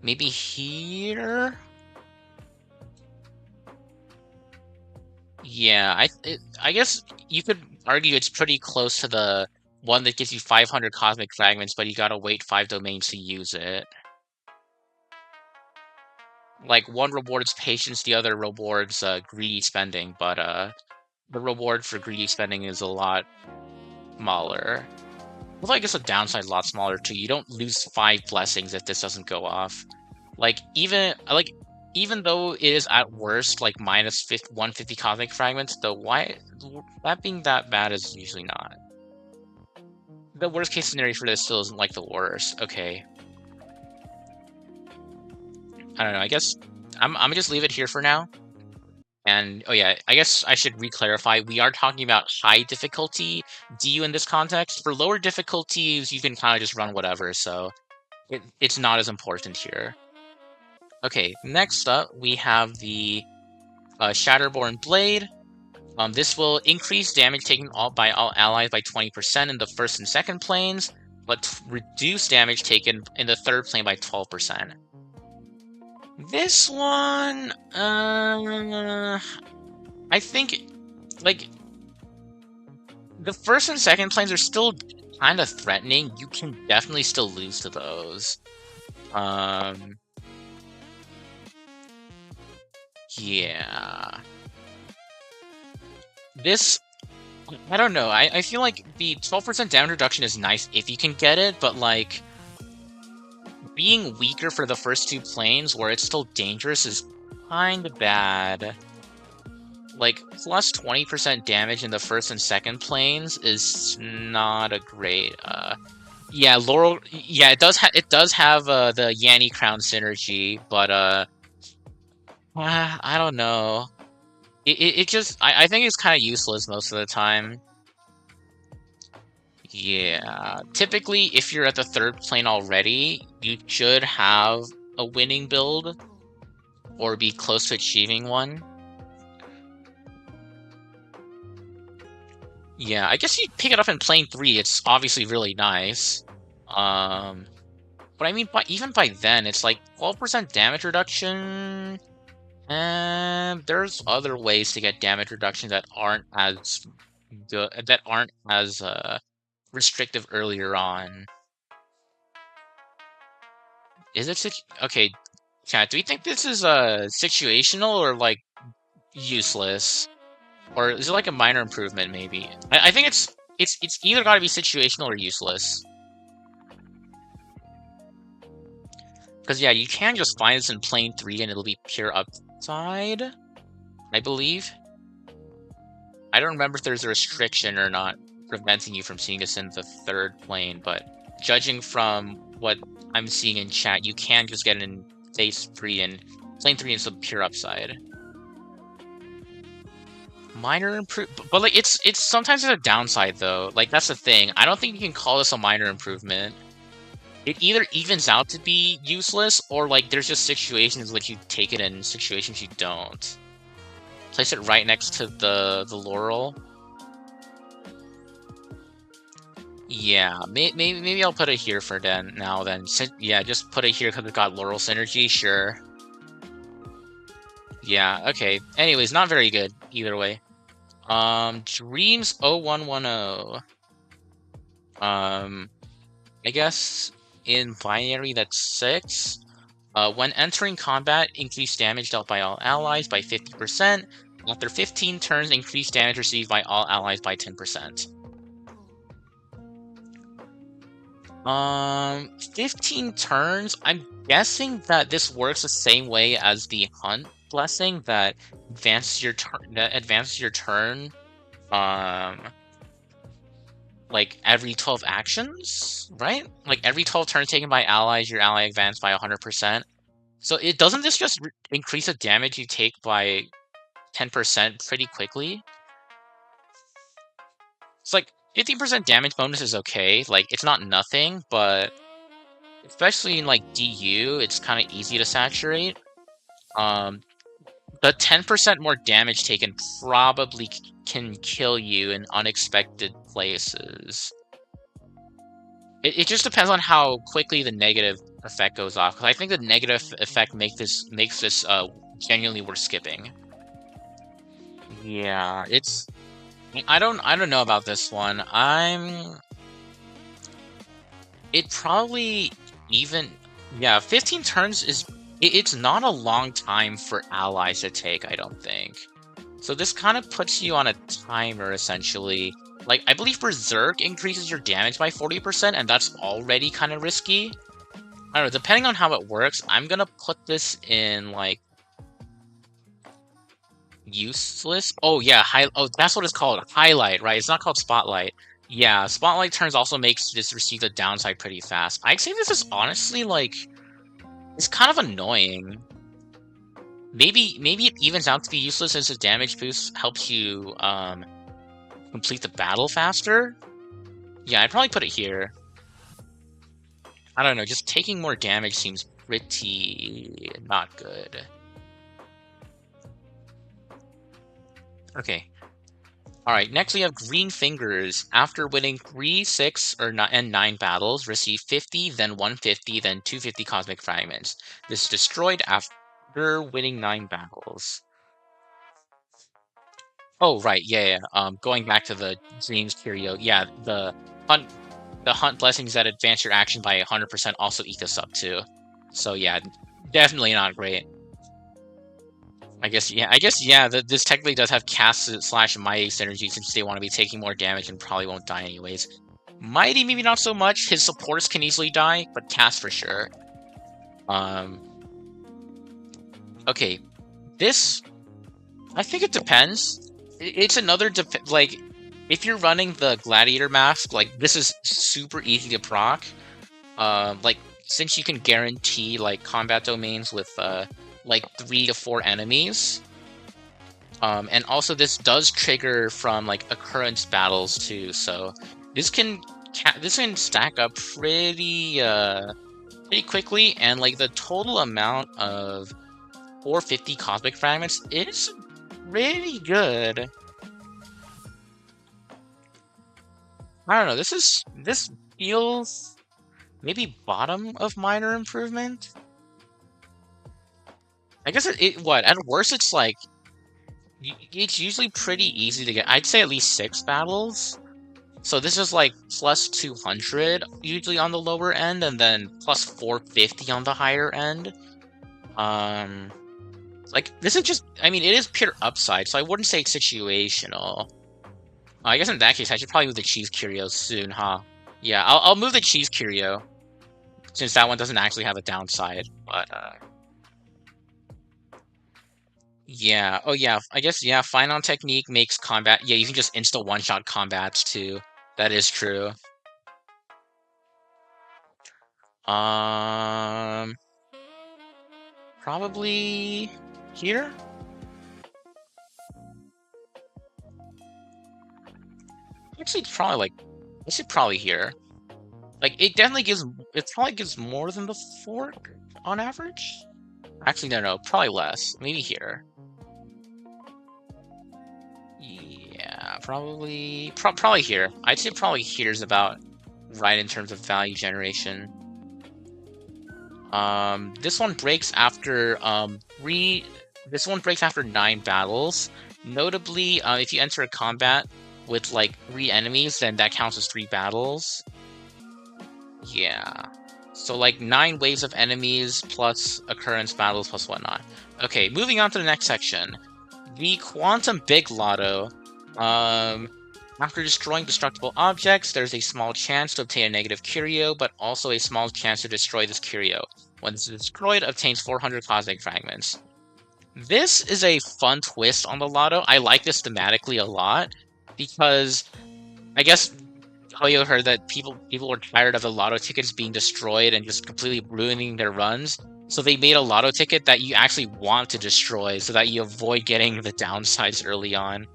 [SPEAKER 1] here. Yeah, I guess you could argue it's pretty close to the one that gives you 500 Cosmic Fragments, but you gotta wait 5 domains to use it. Like, one rewards patience, the other rewards greedy spending, but the reward for greedy spending is a lot smaller. Although I guess the downside is a lot smaller too. You don't lose 5 blessings if this doesn't go off. Even though it is at worst like minus 150 Cosmic Fragments, that being that bad is usually not. The worst case scenario for this still isn't like the worst. Okay. I don't know. I guess I'm gonna just leave it here for now. And oh yeah, I guess I should re-clarify. We are talking about high difficulty DU in this context. For lower difficulties, you can kind of just run whatever, so it's not as important here. Okay, next up we have the Shatterborne Blade. This will increase damage taken by all allies by 20% in the first and second planes, but reduce damage taken in the third plane by 12%. This one, I think, like, the first and second planes are still kind of threatening. You can definitely still lose to those. Yeah. This, I don't know. I feel like the 12% damage reduction is nice if you can get it, but like being weaker for the first two planes where it's still dangerous is kind of bad. Like plus 20% damage in the first and second planes is not a great. Yeah, Laurel. Yeah, it does have the Yanni Crown synergy, but I don't know. It just I think it's kind of useless most of the time. Yeah, typically if you're at the third plane already, you should have a winning build or be close to achieving one. Yeah, I guess you pick it up in plane 3. It's obviously really nice. But I mean, even by then, it's like 12% damage reduction. And there's other ways to get damage reduction that aren't as good, that aren't as restrictive earlier on. Is it okay? Chat, do we think this is situational or like useless, or is it like a minor improvement? Maybe. I think it's either got to be situational or useless. Because yeah, you can just find this in plane 3 and it'll be pure upside, I believe. I don't remember if there's a restriction or not preventing you from seeing this in the third plane, but judging from what I'm seeing in chat, you can just get it in phase 3 and plane 3 is a pure upside. Minor improvement, but like it's sometimes it's a downside though. Like that's the thing. I don't think you can call this a minor improvement. It either evens out to be useless, or like there's just situations in which you take it and situations you don't. Place it right next to the Laurel. Yeah, maybe I'll put it here for now then. Yeah, just put it here because it got Laurel synergy, sure. Yeah, okay. Anyways, not very good either way. Dreams 0110. I guess in binary that's 6. When entering combat, increase damage dealt by all allies by 50%. After 15 turns, increase damage received by all allies by 10%. 15 turns. I'm guessing that this works the same way as the Hunt Blessing that advances your turn. Like every 12 actions, right? Like every 12 turns taken by allies, your ally advanced by 100%. So it doesn't this just increase the damage you take by 10% pretty quickly? It's like 50% damage bonus is okay. Like it's not nothing, but especially in like DU, it's kind of easy to saturate. The 10% more damage taken probably can kill you in unexpected places. It just depends on how quickly the negative effect goes off. Because I think the negative effect makes this genuinely worth skipping. Yeah, it's I don't know about this one. It probably even yeah, 15 turns is it's not a long time for allies to take, I don't think. So this kind of puts you on a timer essentially. Like I believe Berserk increases your damage by 40%, and that's already kind of risky. I don't know, depending on how it works, I'm gonna put this in like useless. Oh yeah, that's what it's called. Highlight, right? It's not called Spotlight. Yeah, Spotlight turns also makes this receive the downside pretty fast. I'd say this is honestly like it's kind of annoying. Maybe it evens out to be useless since the damage boost helps you complete the battle faster. Yeah, I'd probably put it here. I don't know, just taking more damage seems pretty not good. Okay. Alright, next we have Green Fingers. After winning 3, 6, and 9 battles, receive 50, then 150, then 250 Cosmic Fragments. This is destroyed after winning 9 battles. Oh, right, yeah. Going back to the Dreams Curio, yeah, the Hunt Blessings that advance your action by 100% also eat this up too. So yeah, definitely not great. I guess yeah. This technically does have cast slash mighty synergy since they want to be taking more damage and probably won't die anyways. Mighty maybe not so much. His supports can easily die, but cast for sure. Okay, this I think it depends. It's another like if you're running the gladiator mask, like this is super easy to proc. Like since you can guarantee like combat domains with like 3 to 4 enemies. And also this does trigger from like occurrence battles too, so this can stack up pretty quickly, and like the total amount of 450 Cosmic Fragments is pretty good. I don't know, this feels maybe bottom of minor improvement. I guess what at worst it's like it's usually pretty easy to get. I'd say at least 6 battles. So this is like plus 200 usually on the lower end, and then plus 450 on the higher end. Like this is just, I mean, it is pure upside, so I wouldn't say it's situational. I guess in that case, I should probably move the Cheese Curio soon, huh? Yeah, I'll move the Cheese Curio since that one doesn't actually have a downside. But yeah, oh yeah, I guess yeah. Fine on technique makes combat. Yeah, you can just insta one-shot combats too. That is true. Probably here. Actually, it's probably like I should probably here. Like it definitely gives. It probably gives more than the fork on average. Actually, no, probably less. Maybe here. Yeah, probably here. I'd say probably here's about right in terms of value generation. This one breaks after This one breaks after 9 battles. Notably, if you enter a combat with like 3 enemies, then that counts as 3 battles. Yeah. So like 9 waves of enemies plus occurrence battles plus whatnot. Okay, moving on to the next section. The Quantum Big Lotto. After destroying destructible objects, there's a small chance to obtain a negative Curio, but also a small chance to destroy this Curio. When it's destroyed, obtains 400 Cosmic Fragments. This is a fun twist on the Lotto. I like this thematically a lot, because I guess I.O.U heard that people were tired of the Lotto tickets being destroyed and just completely ruining their runs. So they made a Lotto ticket that you actually want to destroy so that you avoid getting the downsides early on.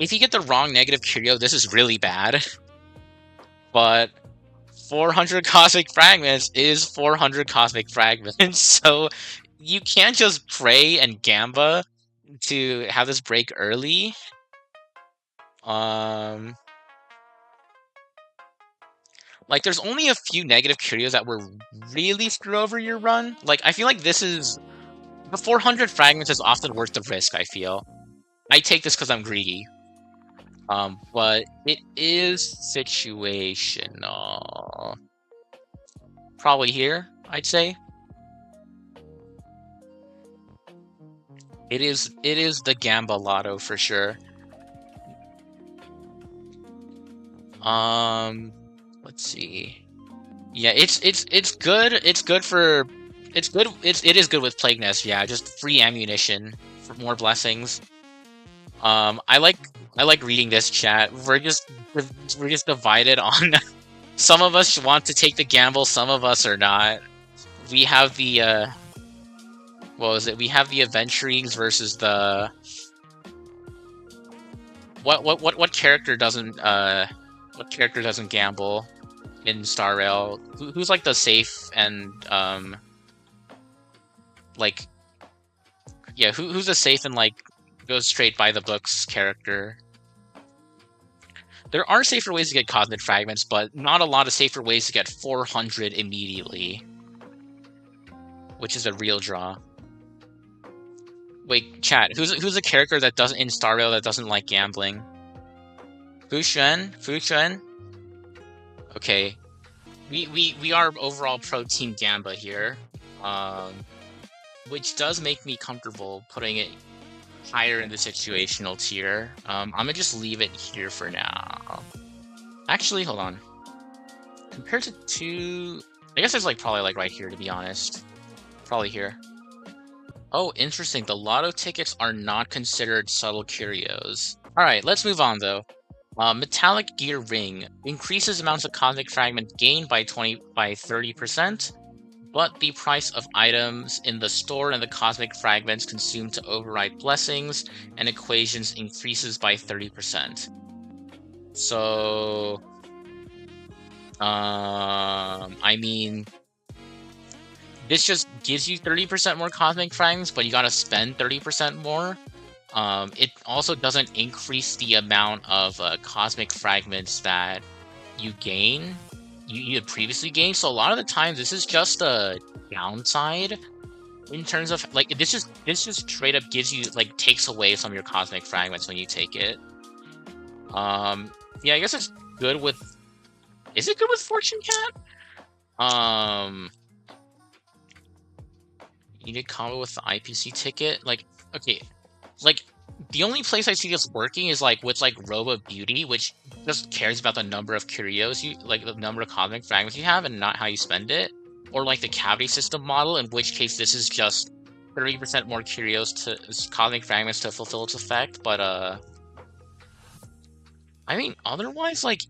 [SPEAKER 1] If you get the wrong negative Curio, this is really bad. But 400 Cosmic Fragments is 400 Cosmic Fragments, so you can't just pray and gamba to have this break early. Like, there's only a few negative Curios that will really screw over your run. Like, I feel like this is... The 400 Fragments is often worth the risk, I feel. I take this because I'm greedy. But it is situational. Probably here, I'd say. It is the Gamba Lotto for sure. Let's see. Yeah, it is good. It is good with Plague Nest. Yeah, just free ammunition for more blessings. I like reading this chat. We're just divided on. Some of us want to take the gamble. Some of us are not. We have the what was it? We have the Aventurings versus the what character doesn't gamble in Star Rail? Who's like the safe and like yeah, who's the safe and like goes straight by the books character? There are safer ways to get Cosmic Fragments, but not a lot of safer ways to get 400 immediately, which is a real draw. Wait, chat. Who's a character that doesn't in Star Rail that doesn't like gambling? Fu Xuan. Okay, we are overall pro Team Gamba here. which does make me comfortable putting it higher in the situational tier. I'm gonna just leave it here for now. Actually, hold on. Compared to 2, I guess it's like probably like right here, to be honest. Probably here. Oh, interesting. The lotto tickets are not considered subtle curios. All right, let's move on though. Metallic Gear Ring increases amounts of Cosmic Fragment gained by 30%, but the price of items in the store and the Cosmic Fragments consumed to override blessings and equations increases by 30%. So, I mean, this just gives you 30% more Cosmic Fragments, but you gotta spend 30% more. It also doesn't increase the amount of Cosmic Fragments that you gain, you had previously gained. So a lot of the time, this is just a downside in terms of like this just straight up gives you like takes away some of your Cosmic Fragments when you take it. Yeah, I guess it's good with. Is it good with Fortune Cat? You need combo with the IPC ticket. Like, okay, like the only place I see this working is like with like Robe of Beauty, which just cares about the number of curios you like, the number of Cosmic Fragments you have, and not how you spend it. Or like the cavity system model, in which case this is just 30% more curios to Cosmic Fragments to fulfill its effect. But I mean, otherwise, like,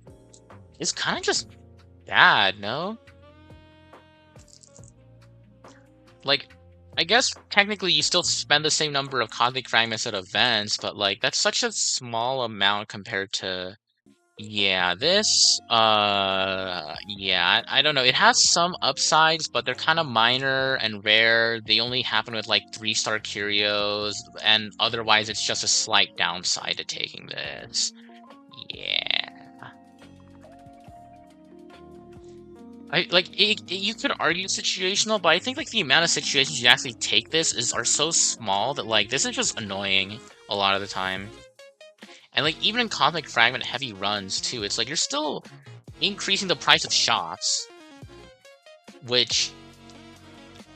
[SPEAKER 1] it's kind of just bad, no? Like, I guess technically you still spend the same number of Cosmic Fragments at events, but like that's such a small amount compared to, yeah, this yeah, I don't know. It has some upsides, but they're kind of minor and rare. They only happen with like 3-star curios, and otherwise it's just a slight downside to taking this. Yeah. You could argue situational, but I think like the amount of situations you actually take this are so small that like this is just annoying a lot of the time. And like even in Cosmic Fragment heavy runs too, it's like you're still increasing the price of shots, which,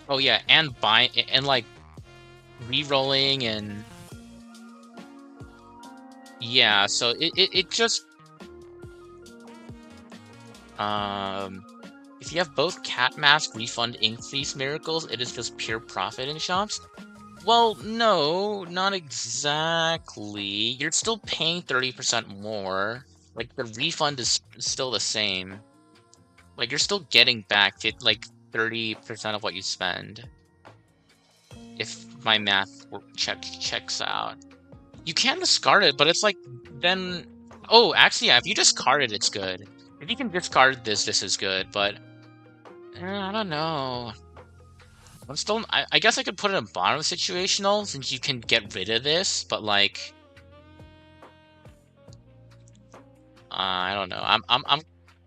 [SPEAKER 1] oh yeah, and like re-rolling and yeah, so it just if you have both Cat Mask, Refund, Increase miracles, it is just pure profit in shops. Well, no, not exactly. You're still paying 30% more. Like, the refund is still the same. Like, you're still getting back like 30% of what you spend. If my math checks out. You can discard it, but it's like, then... Oh, actually, yeah, if you discard it, it's good. If you can discard this is good, but... I don't know. I'm still. I guess I could put it in bottom situational since you can get rid of this, but like, I don't know.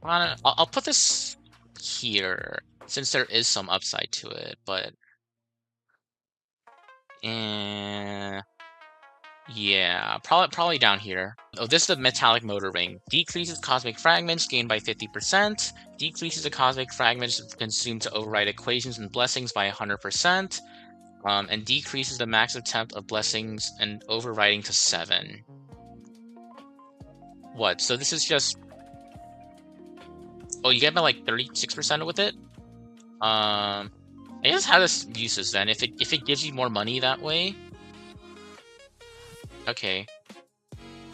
[SPEAKER 1] I'll put this here since there is some upside to it, but yeah, probably down here. Oh, this is the metallic motor ring. Decreases Cosmic Fragments gained by 50%. Decreases the Cosmic Fragments consumed to override equations and blessings by 100%. And decreases the max attempt of blessings and overriding to 7. What? So this is just... Oh, you get about like 36% with it? I guess how this uses then. If it gives you more money that way. Okay.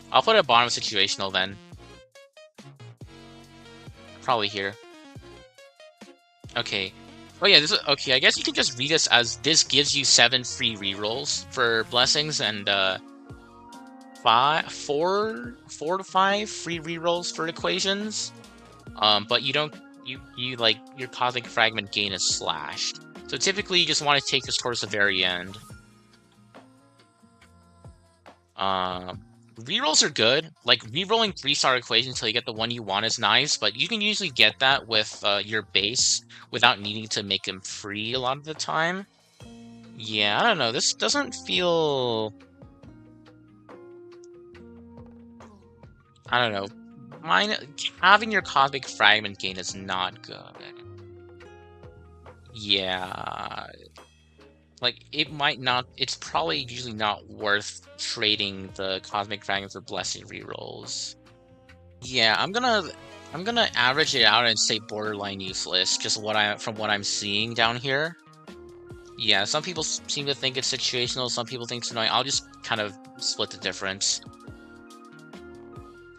[SPEAKER 1] I'll put it at bottom situational then. Probably here. Okay. Oh yeah, this is okay. I guess you can just read this as this gives you 7 free rerolls for blessings and 4 to 5 free rerolls for equations. But you don't you like your Cosmic Fragment gain is slashed. So typically you just want to take this towards the very end. Rerolls are good. Like rerolling 3-star equations until you get the one you want is nice, but you can usually get that with your base without needing to make them free a lot of the time. Yeah, I don't know. This doesn't feel... I don't know. Having your Cosmic Fragment gain is not good. Yeah. like, it might not, it's probably usually not worth trading the Cosmic Fragments for Blessing rerolls. Yeah, I'm gonna average it out and say borderline useless, just from what I'm seeing down here. Yeah, some people seem to think it's situational, some people think it's annoying. I'll just kind of split the difference.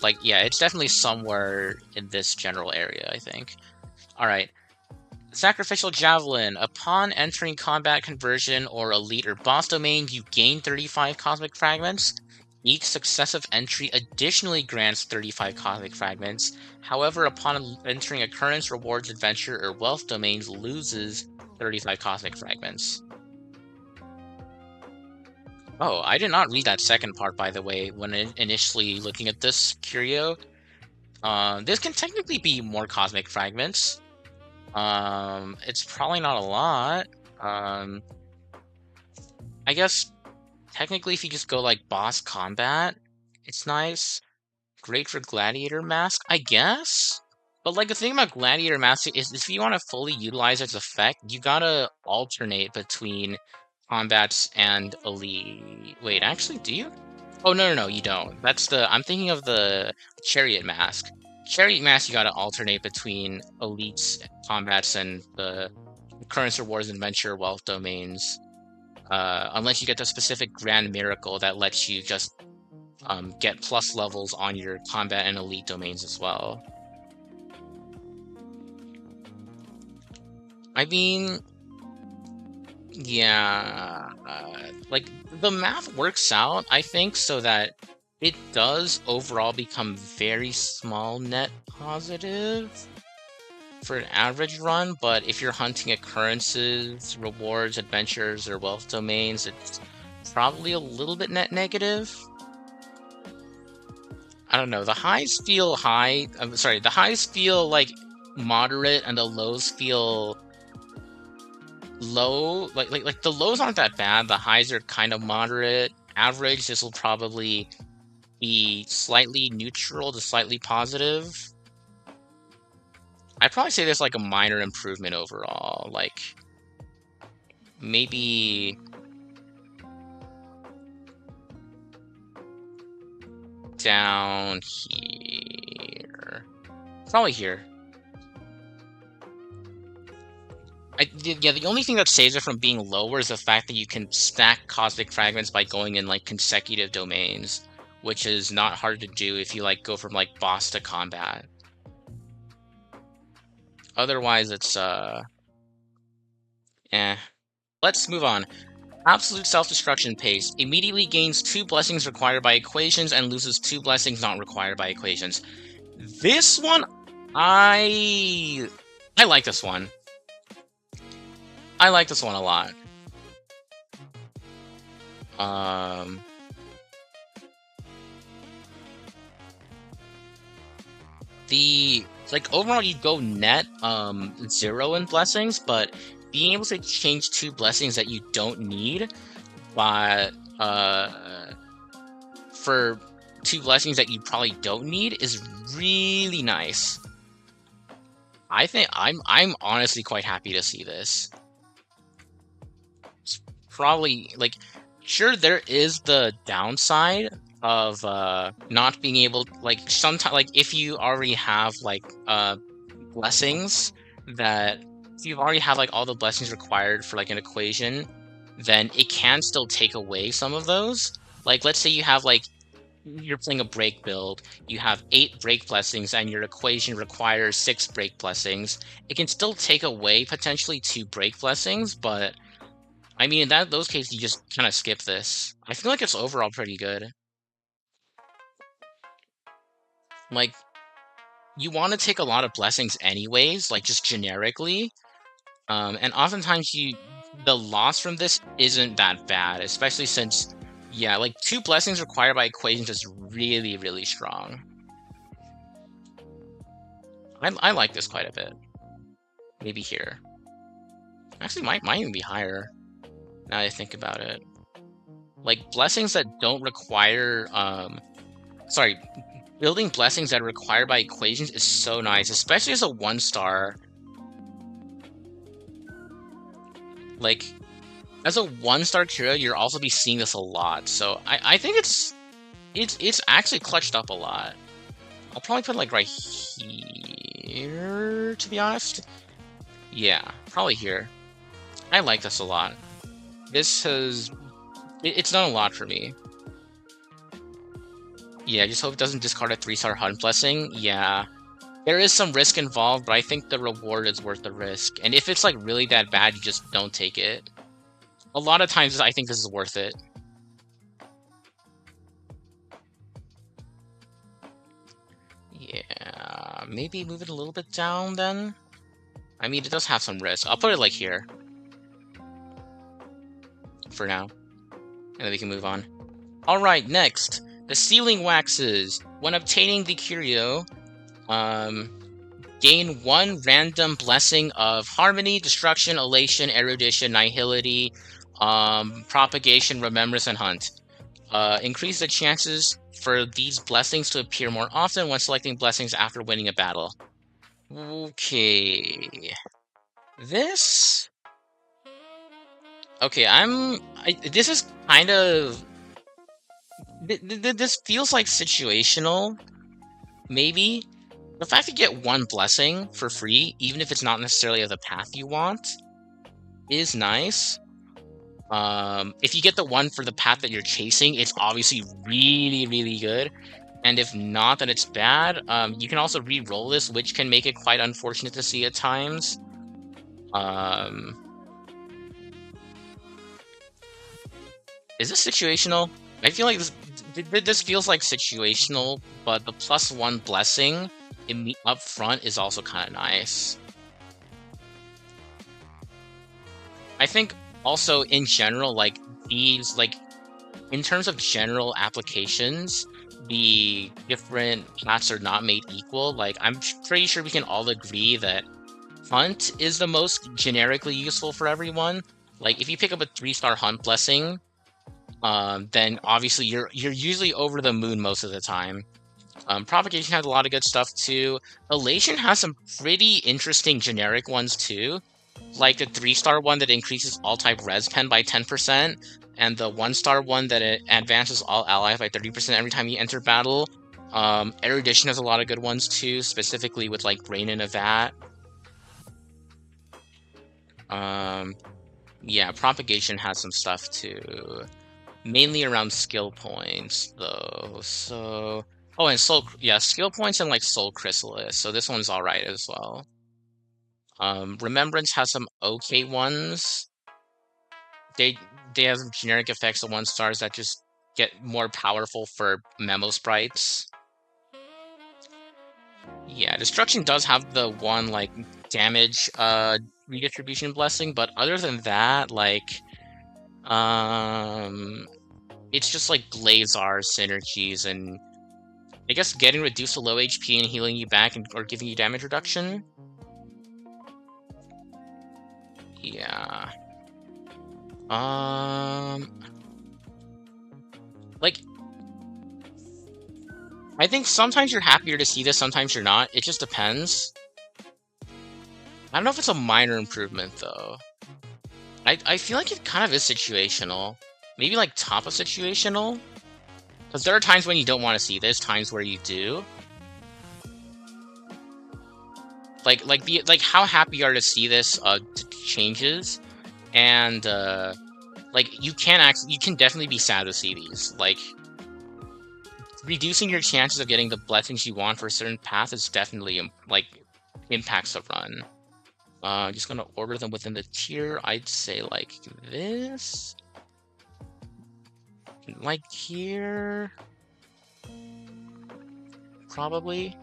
[SPEAKER 1] Like, yeah, it's definitely somewhere in this general area, I think. Alright. Sacrificial Javelin. Upon entering combat conversion or elite or boss domain, you gain 35 Cosmic Fragments. Each successive entry additionally grants 35 Cosmic Fragments. However, upon entering Occurrence, Rewards, Adventure, or Wealth domains, loses 35 Cosmic Fragments. Oh, I did not read that second part, by the way, when initially looking at this Curio. This can technically be more Cosmic Fragments. It's probably not a lot. I guess technically if you just go like boss combat, it's nice. Great for Gladiator Mask, I guess? But like the thing about Gladiator Mask is if you want to fully utilize its effect, you gotta alternate between combats and elite. Wait, actually, do you? Oh, no, you don't. I'm thinking of the Chariot Mask. Chariot Mask, you gotta alternate between elites, combats, and the Occurrence, Rewards, Adventure, Wealth domains. Unless you get the specific Grand Miracle that lets you just get plus levels on your combat and elite domains as well. I mean, yeah, like the math works out, I think, so that it does overall become very small net positive for an average run, but if you're hunting occurrences, rewards, adventures, or wealth domains, it's probably a little bit net negative. I don't know, the highs feel high, the highs feel like moderate and the lows feel low. Like the lows aren't that bad, the highs are kind of moderate. Average, this will probably be slightly neutral to slightly positive. I'd probably say there's like a minor improvement overall, like maybe down here, probably here. Yeah, the only thing that saves it from being lower is the fact that you can stack Cosmic Fragments by going in like consecutive domains, which is not hard to do if you like go from like boss to combat. Otherwise, it's Let's move on. Absolute Self-Destruction Paste. Immediately gains 2 blessings required by equations and loses 2 blessings not required by equations. This one, I like this one. I like this one a lot. Overall you go net 0 in blessings, but being able to change 2 blessings that you don't need, but for 2 blessings that you probably don't need is really nice. I think I'm honestly quite happy to see this. It's probably like, sure, there is the downside of not being able, like, sometimes, like, if you already have like blessings that if you've already had like all the blessings required for like an equation, then it can still take away some of those. Like, let's say you have like, you're playing a break build, you have 8 break blessings and your equation requires 6 break blessings. It can still take away potentially 2 break blessings, but I mean, in those cases you just kind of skip this. I feel like it's overall pretty good. Like, you want to take a lot of blessings anyways, like just generically. And oftentimes the loss from this isn't that bad, especially since, yeah, like 2 blessings required by equations is really, really strong. I like this quite a bit. Maybe here. Actually, might even be higher, now that I think about it. Like, blessings that don't require, building blessings that are required by equations is so nice, especially as a 1-star. Like, as a 1-star Curio, you'll also be seeing this a lot. So I think it's actually clutched up a lot. I'll probably put like right here, to be honest. Yeah, probably here. I like this a lot. This has it's done a lot for me. Yeah, I just hope it doesn't discard a 3-star Hunt Blessing. Yeah. There is some risk involved, but I think the reward is worth the risk. And if it's like really that bad, you just don't take it. A lot of times, I think this is worth it. Yeah, maybe move it a little bit down then. I mean, it does have some risk. I'll put it like here for now, and then we can move on. All right, next, the Sealing Waxes. When obtaining the Curio, gain 1 random blessing of Harmony, Destruction, Elation, Erudition, Nihility, Propagation, Remembrance, and Hunt. Increase the chances for these blessings to appear more often when selecting blessings after winning a battle. Okay. This... Okay, this is kind of... This feels like situational, maybe. The fact you get 1 blessing for free, even if it's not necessarily of the path you want, is nice. If you get the one for the path that you're chasing, it's obviously really, really good. And if not, then it's bad. You can also re-roll this, which can make it quite unfortunate to see at times. Is this situational? I feel like this feels like situational, but the +1 blessing up front is also kind of nice. I think also in general, like these, like in terms of general applications, the different paths are not made equal. Like I'm pretty sure we can all agree that Hunt is the most generically useful for everyone. Like if you pick up a 3-star Hunt blessing, then obviously you're usually over the moon most of the time. Propagation has a lot of good stuff too. Elation has some pretty interesting generic ones too. Like the 3-star one that increases all type res pen by 10%, and the 1-star one that it advances all allies by 30% every time you enter battle. Erudition has a lot of good ones too, specifically with like Rain in a Vat. Yeah, Propagation has some stuff too. Mainly around skill points though, so... Oh, and skill points and like Soul Chrysalis, so this one's alright as well. Remembrance has some okay ones. They have generic effects of 1-stars that just get more powerful for memo sprites. Yeah, Destruction does have the one like damage redistribution blessing, but other than that, like it's just like Glazar synergies, and I guess getting reduced to low HP and healing you back or giving you damage reduction. Yeah. Like, I think sometimes you're happier to see this, sometimes you're not. It just depends. I don't know if it's a minor improvement, though. I feel like it kind of is situational. Maybe, like, top of situational? Because there are times when you don't want to see this, times where you do. Like how happy you are to see this changes, and like you can definitely be sad to see these. Like reducing your chances of getting the blessings you want for a certain path is definitely like impacts the run. Just gonna order them within the tier. I'd say like this, like here, probably.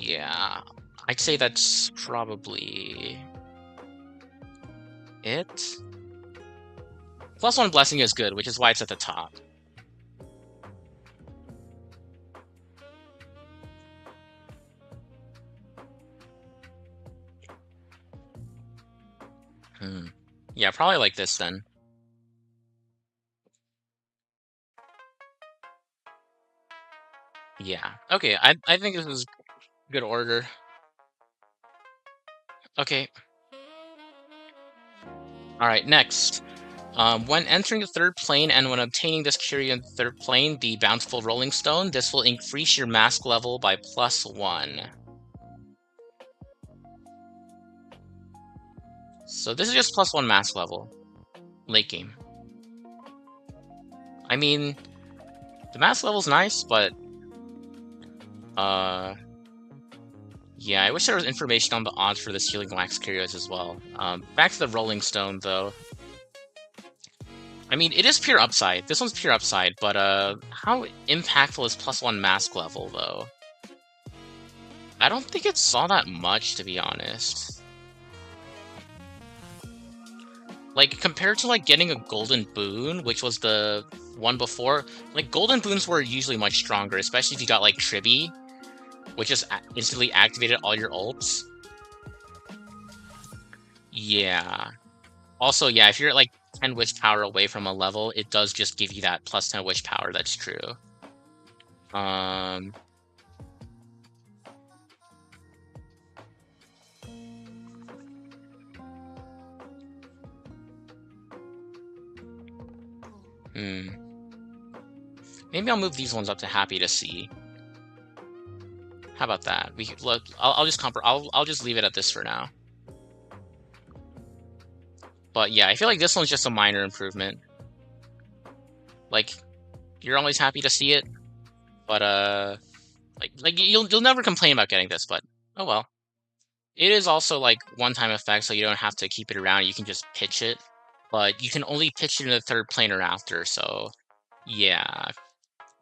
[SPEAKER 1] Yeah, I'd say that's probably it. +1 blessing is good, which is why it's at the top. Yeah, probably like this then. Yeah. Okay, I think this is good order. Okay. Alright, next. When entering the third plane and when obtaining this Curio in the third plane, the Bountiful Rolling Stone, this will increase your mask level by +1. So this is just +1 mask level. Late game. I mean, the mask level's nice, but... yeah, I wish there was information on the odds for this Healing Wax Curios as well. Back to the Rolling Stone, though. I mean, it is pure upside. This one's pure upside, but how impactful is +1 mask level, though? I don't think it saw that much, to be honest. Like, compared to, like, getting a Golden Boon, which was the one before, like, Golden Boons were usually much stronger, especially if you got, like, Tribby, which just instantly activated all your ults. Yeah. Also, yeah, if you're, like, 10 wish power away from a level, it does just give you that +10 wish power, that's true. Maybe I'll move these ones up to Happy to See. How about that? We look. I'll just leave it at this for now. But yeah, I feel like this one's just a minor improvement. Like, you're always happy to see it, but like you'll never complain about getting this. But oh well. It is also like one-time effect, so you don't have to keep it around. You can just pitch it, but you can only pitch it in the third planar after. So yeah,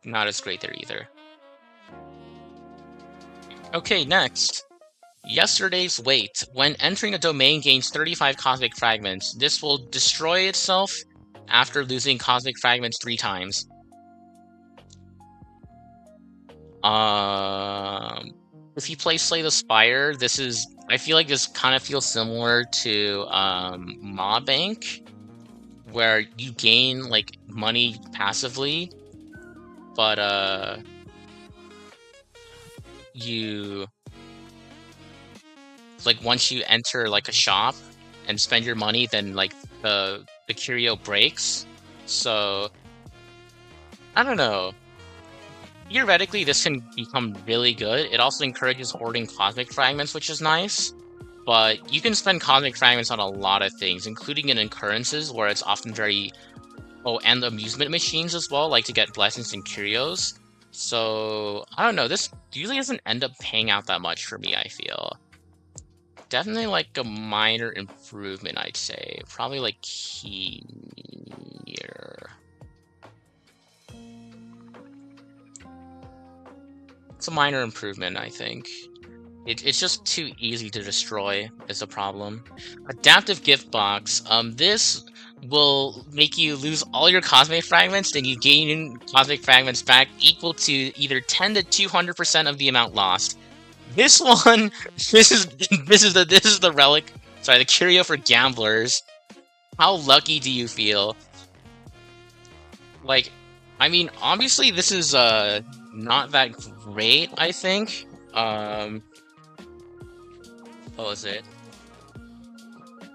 [SPEAKER 1] not as great there either. Okay, next. Yesterday's Wait. When entering a domain gains 35 Cosmic Fragments. This will destroy itself after losing Cosmic Fragments 3 times. If you play Slay the Spire, this is... I feel like this kind of feels similar to Maw Bank, where you gain, like, money passively, but, you... like, once you enter, like, a shop and spend your money, then, like, the Curio breaks. So, I don't know. Theoretically, this can become really good. It also encourages hoarding Cosmic Fragments, which is nice. But you can spend Cosmic Fragments on a lot of things, including in Occurrences, where it's often very... Oh, and the amusement machines as well, like to get Blessings and Curios. So, I don't know, this usually doesn't end up paying out that much for me, I feel. Definitely like a minor improvement, I'd say. Probably like here. It's a minor improvement, I think. It's just too easy to destroy is a problem. Adaptive Gift Box. This will make you lose all your Cosmic Fragments, then you gain Cosmic Fragments back equal to either 10 to 200% of the amount lost. This one, this is the relic. Sorry, the Curio for gamblers. How lucky do you feel? Like, I mean, obviously this is not that great, I think. What was it?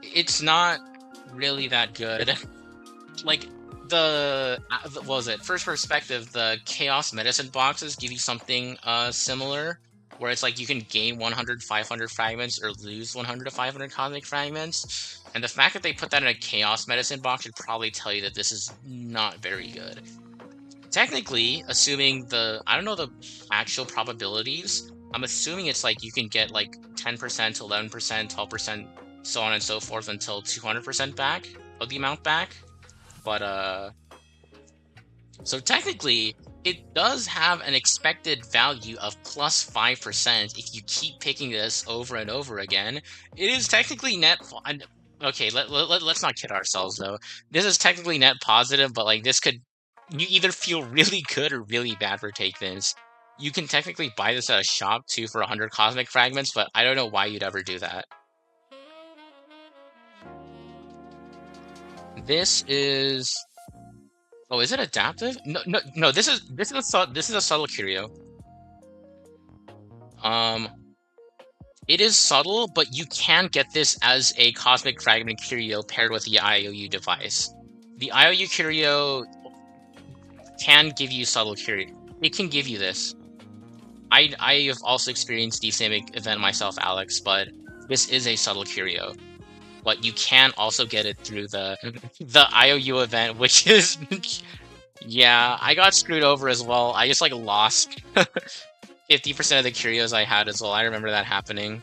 [SPEAKER 1] It's not really that good. Like, what was it? First perspective, the Chaos Medicine boxes give you something similar, where it's like you can gain 100 500 fragments or lose 100 to 500 Cosmic Fragments. And the fact that they put that in a Chaos Medicine box should probably tell you that this is not very good. Technically, assuming I don't know the actual probabilities, I'm assuming it's like you can get like 10% to 11%, 12%, so on and so forth until 200% back of the amount back. But, so technically, it does have an expected value of plus 5% if you keep picking this over and over again. It is technically net... Okay, let's not kid ourselves, though. This is technically net positive, but, like, this could... You either feel really good or really bad for taking this. You can technically buy this at a shop, too, for 100 Cosmic Fragments, but I don't know why you'd ever do that. This is... Oh, is it adaptive? No. This is a subtle Curio. It is subtle, but you can get this as a Cosmic Fragment Curio paired with the I.O.U device. The I.O.U Curio can give you subtle Curio. It can give you this. I have also experienced the same event myself, Alex, but this is a subtle Curio. But you can also get it through the I.O.U event, which is yeah, I got screwed over as well. I just like lost 50% of the curios I had as well. I remember that happening.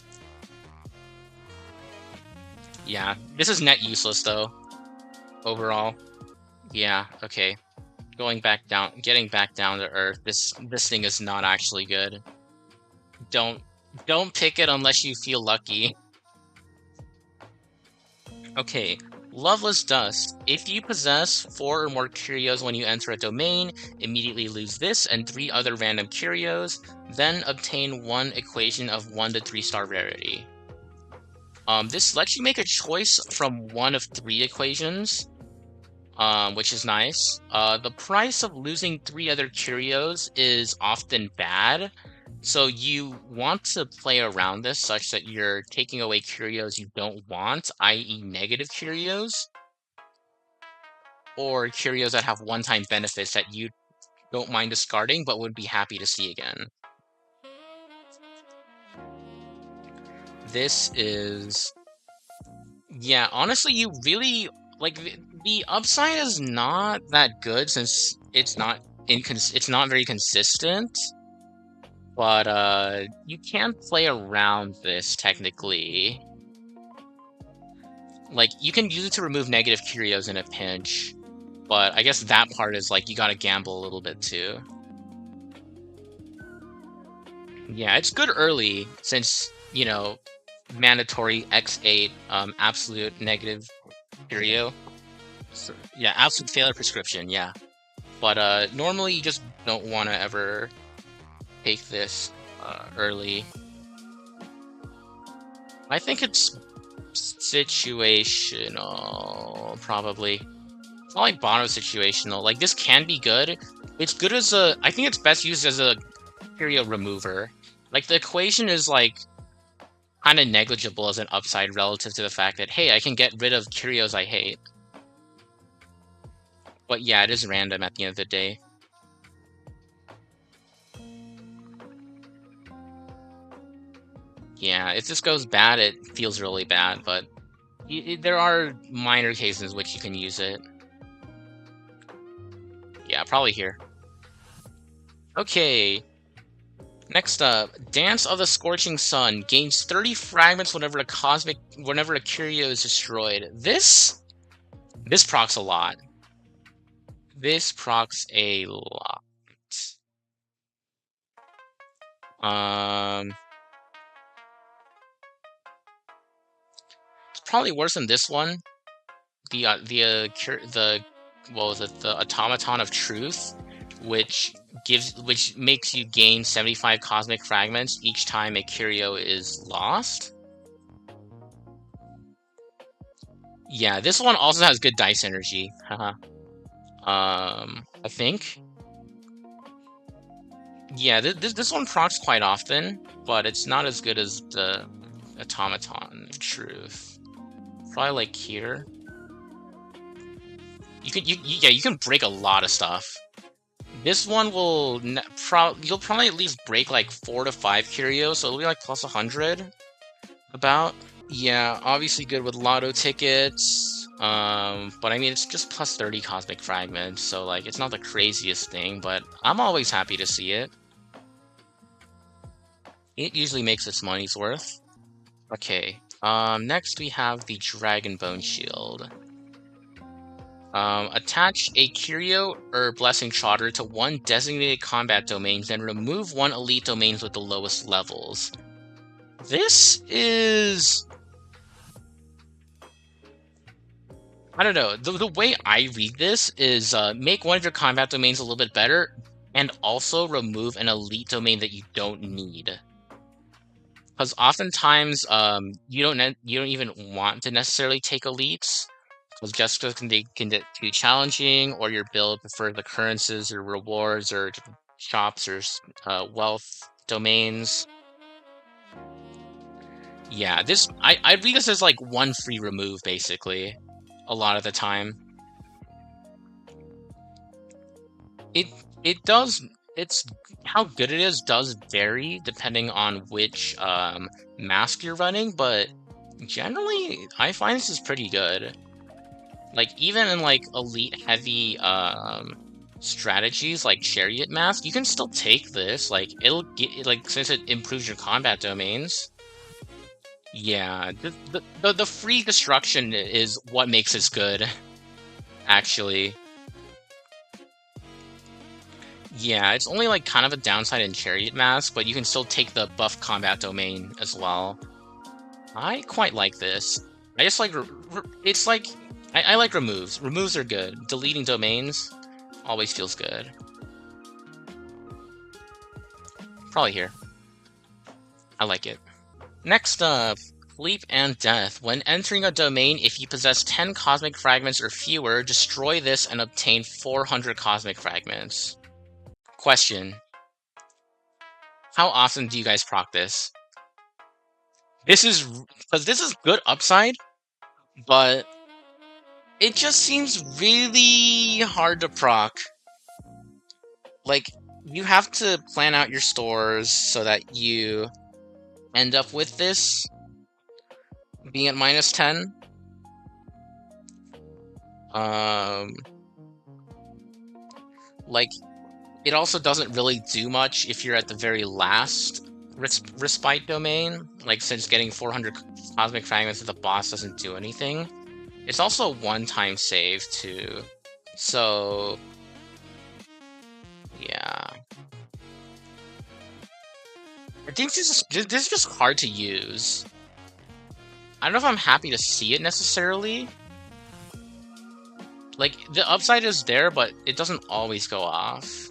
[SPEAKER 1] Yeah, this is net useless though, overall. Yeah, okay. Getting back down to earth. This thing is not actually good. Don't pick it unless you feel lucky. Okay, Loveless Dust. If you possess 4 or more curios when you enter a domain, immediately lose this and 3 other random curios, then obtain 1 equation of 1 to 3 star rarity. This lets you make a choice from 1 of 3 equations, which is nice. The price of losing 3 other curios is often bad, so you want to play around this such that you're taking away curios you don't want, i.e. negative curios, or curios that have one-time benefits that you don't mind discarding but would be happy to see again. This is... yeah, honestly, you really... like, the upside is not that good since it's not very consistent. But you can play around this technically. Like, you can use it to remove negative curios in a pinch, but I guess that part is like you gotta gamble a little bit too. Yeah, it's good early since, you know, mandatory X8 absolute negative curio. So, yeah, absolute failure prescription, yeah. But normally you just don't want to ever take this early. I think it's situational, probably. It's not like Bono situational. Like, this can be good. It's good as a... I think it's best used as a curio remover. Like, the equation is, like, kind of negligible as an upside relative to the fact that, hey, I can get rid of curios I hate. But yeah, it is random at the end of the day. Yeah, if this goes bad, it feels really bad, but there are minor cases in which you can use it. Yeah, probably here. Okay. Next up, Dance of the Scorching Sun gains 30 fragments whenever a curio is destroyed. This procs a lot. This procs a lot. It's probably worse than this one. The what was it? The Automaton of Truth, which makes you gain 75 cosmic fragments each time a curio is lost. Yeah, this one also has good dice energy. Haha. I think. Yeah, this one procs quite often, but it's not as good as the Automaton of Truth. Probably like here. You can break a lot of stuff. This one will you'll probably at least break like 4 to 5 curios, so it'll be like plus 100 about. Yeah, obviously good with lotto tickets. But I mean it's just plus 30 cosmic fragments, so like it's not the craziest thing, but I'm always happy to see it. It usually makes its money's worth. Okay. Next we have the Dragon Bone Shield. Attach a Curio or Blessing Trotter to 1 designated combat domain, then remove 1 elite domains with the lowest levels. This is... I don't know. The way I read this is make 1 of your combat domains a little bit better, and also remove an elite domain that you don't need. Because oftentimes, you don't even want to necessarily take elites. Because just because they can get too challenging, or your build prefers occurrences or rewards or shops or wealth domains. Yeah, I read this as like one free remove basically, a lot of the time. It does it's how good it is does vary depending on which mask you're running, but generally I find this is pretty good. Like even in like elite heavy strategies like Chariot Mask, you can still take this. Like it'll get like since it improves your combat domains. Yeah, the free destruction is what makes this good, actually. Yeah, it's only like kind of a downside in Chariot Mask, but you can still take the buff combat domain as well. I quite like this. I just like it's like I like removes. Removes are good. Deleting domains always feels good. Probably here. I like it. Next up, Sleep and Death. When entering a domain, if you possess 10 Cosmic Fragments or fewer, destroy this and obtain 400 Cosmic Fragments. Question. How often do you guys proc this? This is good upside, but it just seems really hard to proc. Like, you have to plan out your stores so that you end up with this being at -10. Like, it also doesn't really do much if you're at the very last respite domain. Like, since getting 400 Cosmic Fragments at the boss doesn't do anything. It's also a one-time save, too. So, yeah. I think this is just hard to use. I don't know if I'm happy to see it, necessarily. Like, the upside is there, but it doesn't always go off.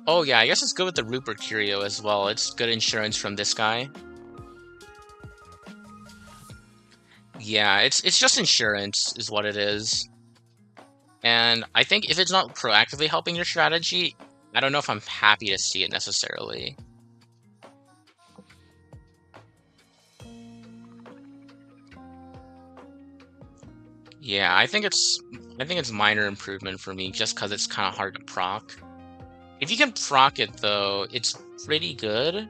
[SPEAKER 1] Oh yeah, I guess it's good with the Rupert Curio as well. It's good insurance from this guy. Yeah, it's just insurance is what it is. And I think if it's not proactively helping your strategy, I don't know if I'm happy to see it necessarily. Yeah, I think it's minor improvement for me just because it's kind of hard to proc. If you can proc it though, it's pretty good.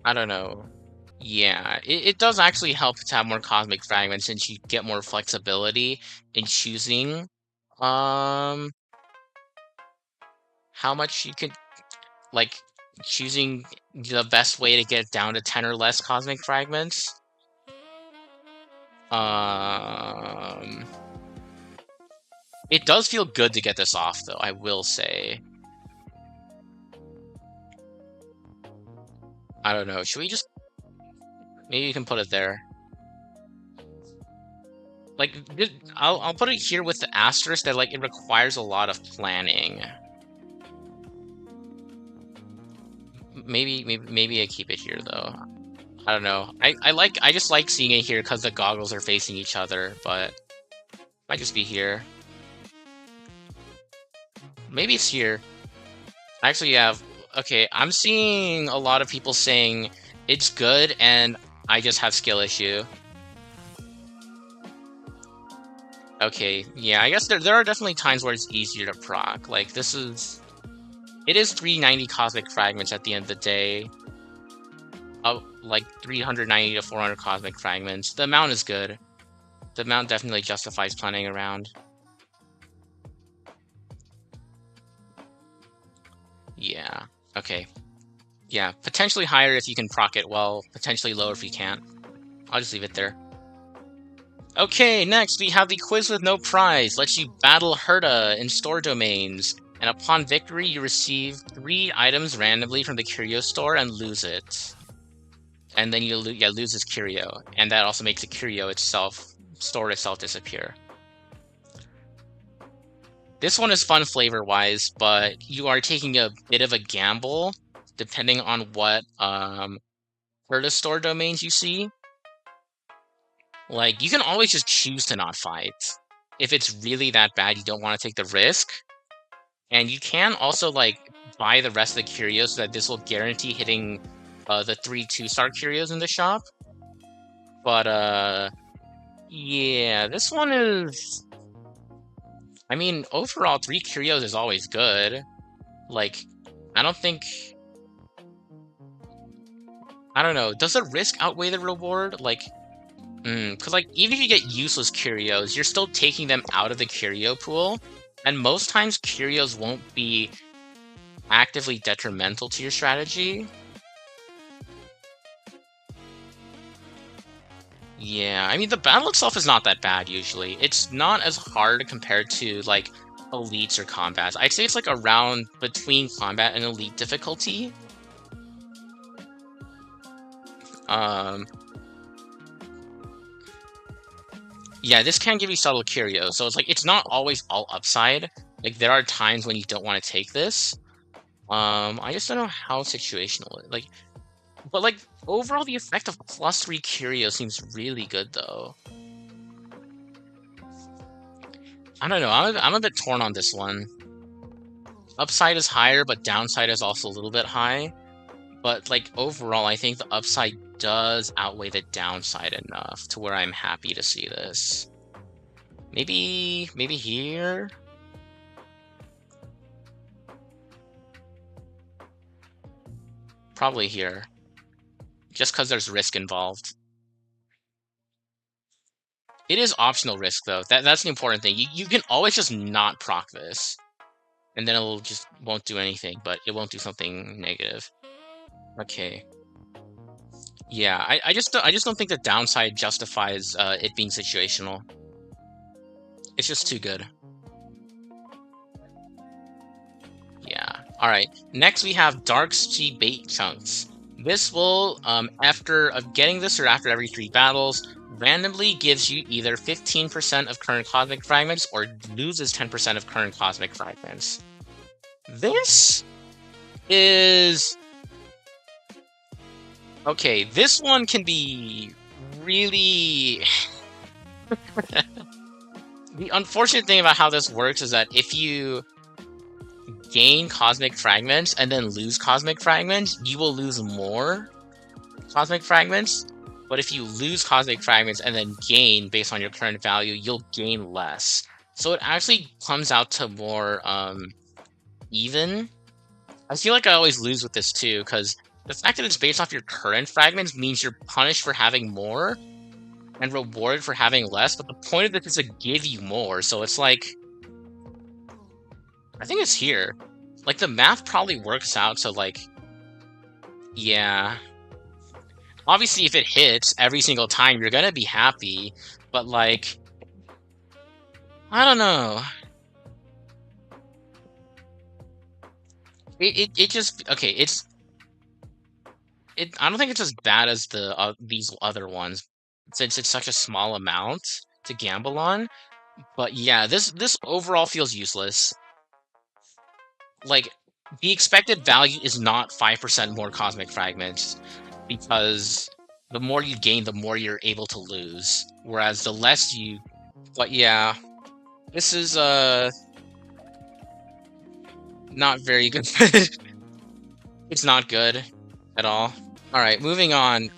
[SPEAKER 1] I don't know. Yeah, it does actually help to have more Cosmic Fragments since you get more flexibility in choosing um how much you could like choosing the best way to get down to 10 or less Cosmic Fragments. Um it does feel good to get this off though, I will say. I don't know, should we just maybe you can put it there. Like, I'll put it here with the asterisk that, like, it requires a lot of planning. Maybe I keep it here, though. I don't know. I just like seeing it here because the goggles are facing each other, but might just be here. Maybe it's here. Actually, yeah. Okay, I'm seeing a lot of people saying it's good, and I just have skill issue. Okay, yeah, I guess there are definitely times where it's easier to proc. Like, it is 390 Cosmic Fragments at the end of the day. Like 390 to 400 Cosmic Fragments. The amount is good. The amount definitely justifies planning around. Yeah, okay. Yeah, potentially higher if you can proc it well, potentially lower if you can't. I'll just leave it there. Okay, next we have the Quiz with No Prize. Lets you battle Herta in store domains. And upon victory, you receive 3 items randomly from the Curio store and lose it. And then you lose this Curio. And that also makes the Curio store itself disappear. This one is fun flavor-wise, but you are taking a bit of a gamble depending on what Herta store domains you see. Like, you can always just choose to not fight. If it's really that bad, you don't want to take the risk. And you can also, like, buy the rest of the curios so that this will guarantee hitting the 3 2-star curios in the shop. But yeah, this one is... I mean, overall, 3 curios is always good. Like, I don't think... I don't know. Does the risk outweigh the reward? Like, because, like, even if you get useless curios, you're still taking them out of the curio pool. And most times, curios won't be actively detrimental to your strategy. Yeah, I mean, the battle itself is not that bad, usually. It's not as hard compared to, like, elites or combats. I'd say it's, like, around between combat and elite difficulty. Yeah, this can give you subtle curio, so it's like, it's not always all upside. Like, there are times when you don't want to take this. I just don't know how situational it, like, but, like, overall, the effect of +3 curio seems really good, though. I don't know, I'm a bit torn on this one. Upside is higher, but downside is also a little bit high. But, like, overall, I think the upside does outweigh the downside enough to where I'm happy to see this. Maybe here? Probably here. Just because there's risk involved. It is optional risk, though. That's the important thing. You can always just not proc this. And then it'll just won't do anything, but it won't do something negative. Okay. Yeah, I just don't think the downside justifies it being situational. It's just too good. Yeah. All right. Next we have Dark Sea Bait Chunks. This will, after getting this or after every 3 battles, randomly gives you either 15% of current Cosmic Fragments or loses 10% of current Cosmic Fragments. This is... Okay, this one can be really... The unfortunate thing about how this works is that if you gain Cosmic Fragments and then lose Cosmic Fragments, you will lose more Cosmic Fragments. But if you lose Cosmic Fragments and then gain based on your current value, you'll gain less. So it actually comes out to more even. I feel like I always lose with this too, because the fact that it's based off your current fragments means you're punished for having more and rewarded for having less, but the point of this is to give you more, so it's like... I think it's here. Like, the math probably works out to, like... Yeah. Obviously, if it hits every single time, you're gonna be happy, but, like... I don't know. It just... Okay, it's... I don't think it's as bad as these other ones, since it's such a small amount to gamble on. But yeah, this overall feels useless. Like, the expected value is not 5% more Cosmic Fragments, because the more you gain, the more you're able to lose. Whereas the less you... But yeah, this is, not very good. It's not good at all. Alright, moving on.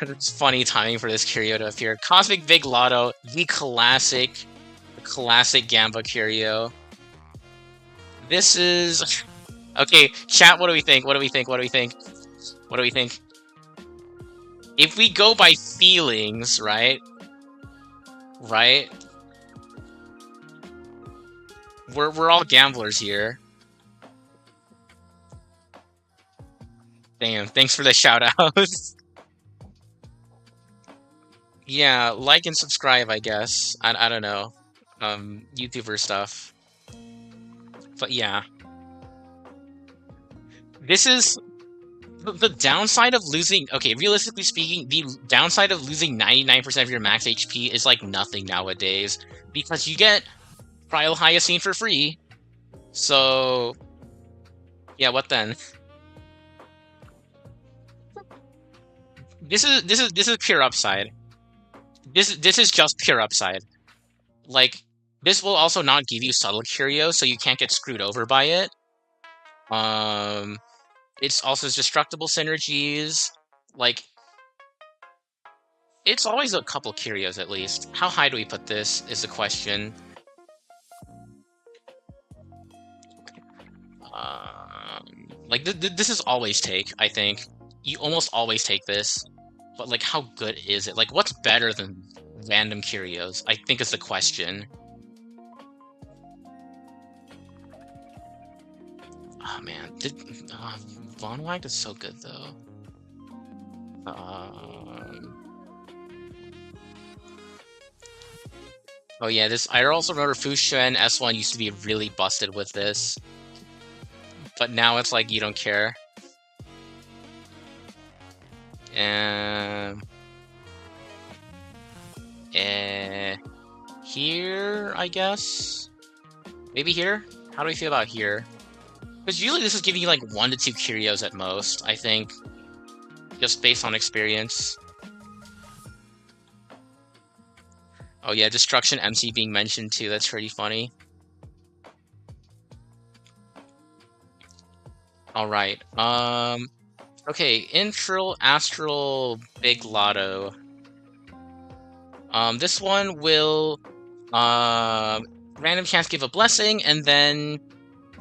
[SPEAKER 1] It's funny timing for this curio to appear. Cosmic Big Lotto, the classic Gamba curio. This is... Okay, chat, what do we think? What do we think? What do we think? What do we think? If we go by feelings, right? Right? We're all gamblers here. Damn, thanks for the shout-out. Yeah, like and subscribe, I guess. I don't know. YouTuber stuff. But yeah. This is... The downside of losing... Okay, realistically speaking, the downside of losing 99% of your max HP is like nothing nowadays. Because you get Primal Hyacine for free. So... Yeah, what then? This is pure upside. This is just pure upside. Like, this will also not give you subtle curio, so you can't get screwed over by it. It's also destructible synergies. Like, it's always a couple curios at least. How high do we put this is the question. Like, this is always take, I think. You almost always take this. But, like, how good is it? Like, what's better than random curios? I think is the question. Oh, man. Von Wag is so good, though. Oh, yeah, this... I also remember Fuchsia and S1 used to be really busted with this. But now it's like, you don't care. Here, I guess? Maybe here? How do we feel about here? Because usually this is giving you like 1 to 2 curios at most, I think. Just based on experience. Oh yeah, Destruction MC being mentioned too, that's pretty funny. Alright, okay, Interastral Big Lotto. This one will, random chance give a blessing, and then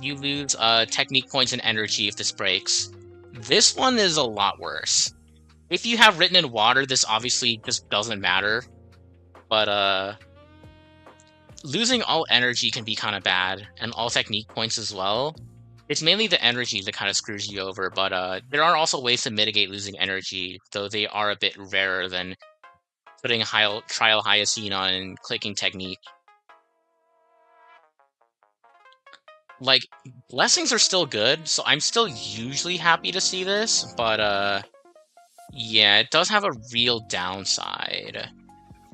[SPEAKER 1] you lose, technique points and energy if this breaks. This one is a lot worse. If you have written in water, this obviously just doesn't matter. But, losing all energy can be kind of bad, and all technique points as well. It's mainly the energy that kind of screws you over, but there are also ways to mitigate losing energy, though they are a bit rarer than putting Trial Hyacine on and clicking technique. Like, blessings are still good, so I'm still usually happy to see this, but yeah, it does have a real downside.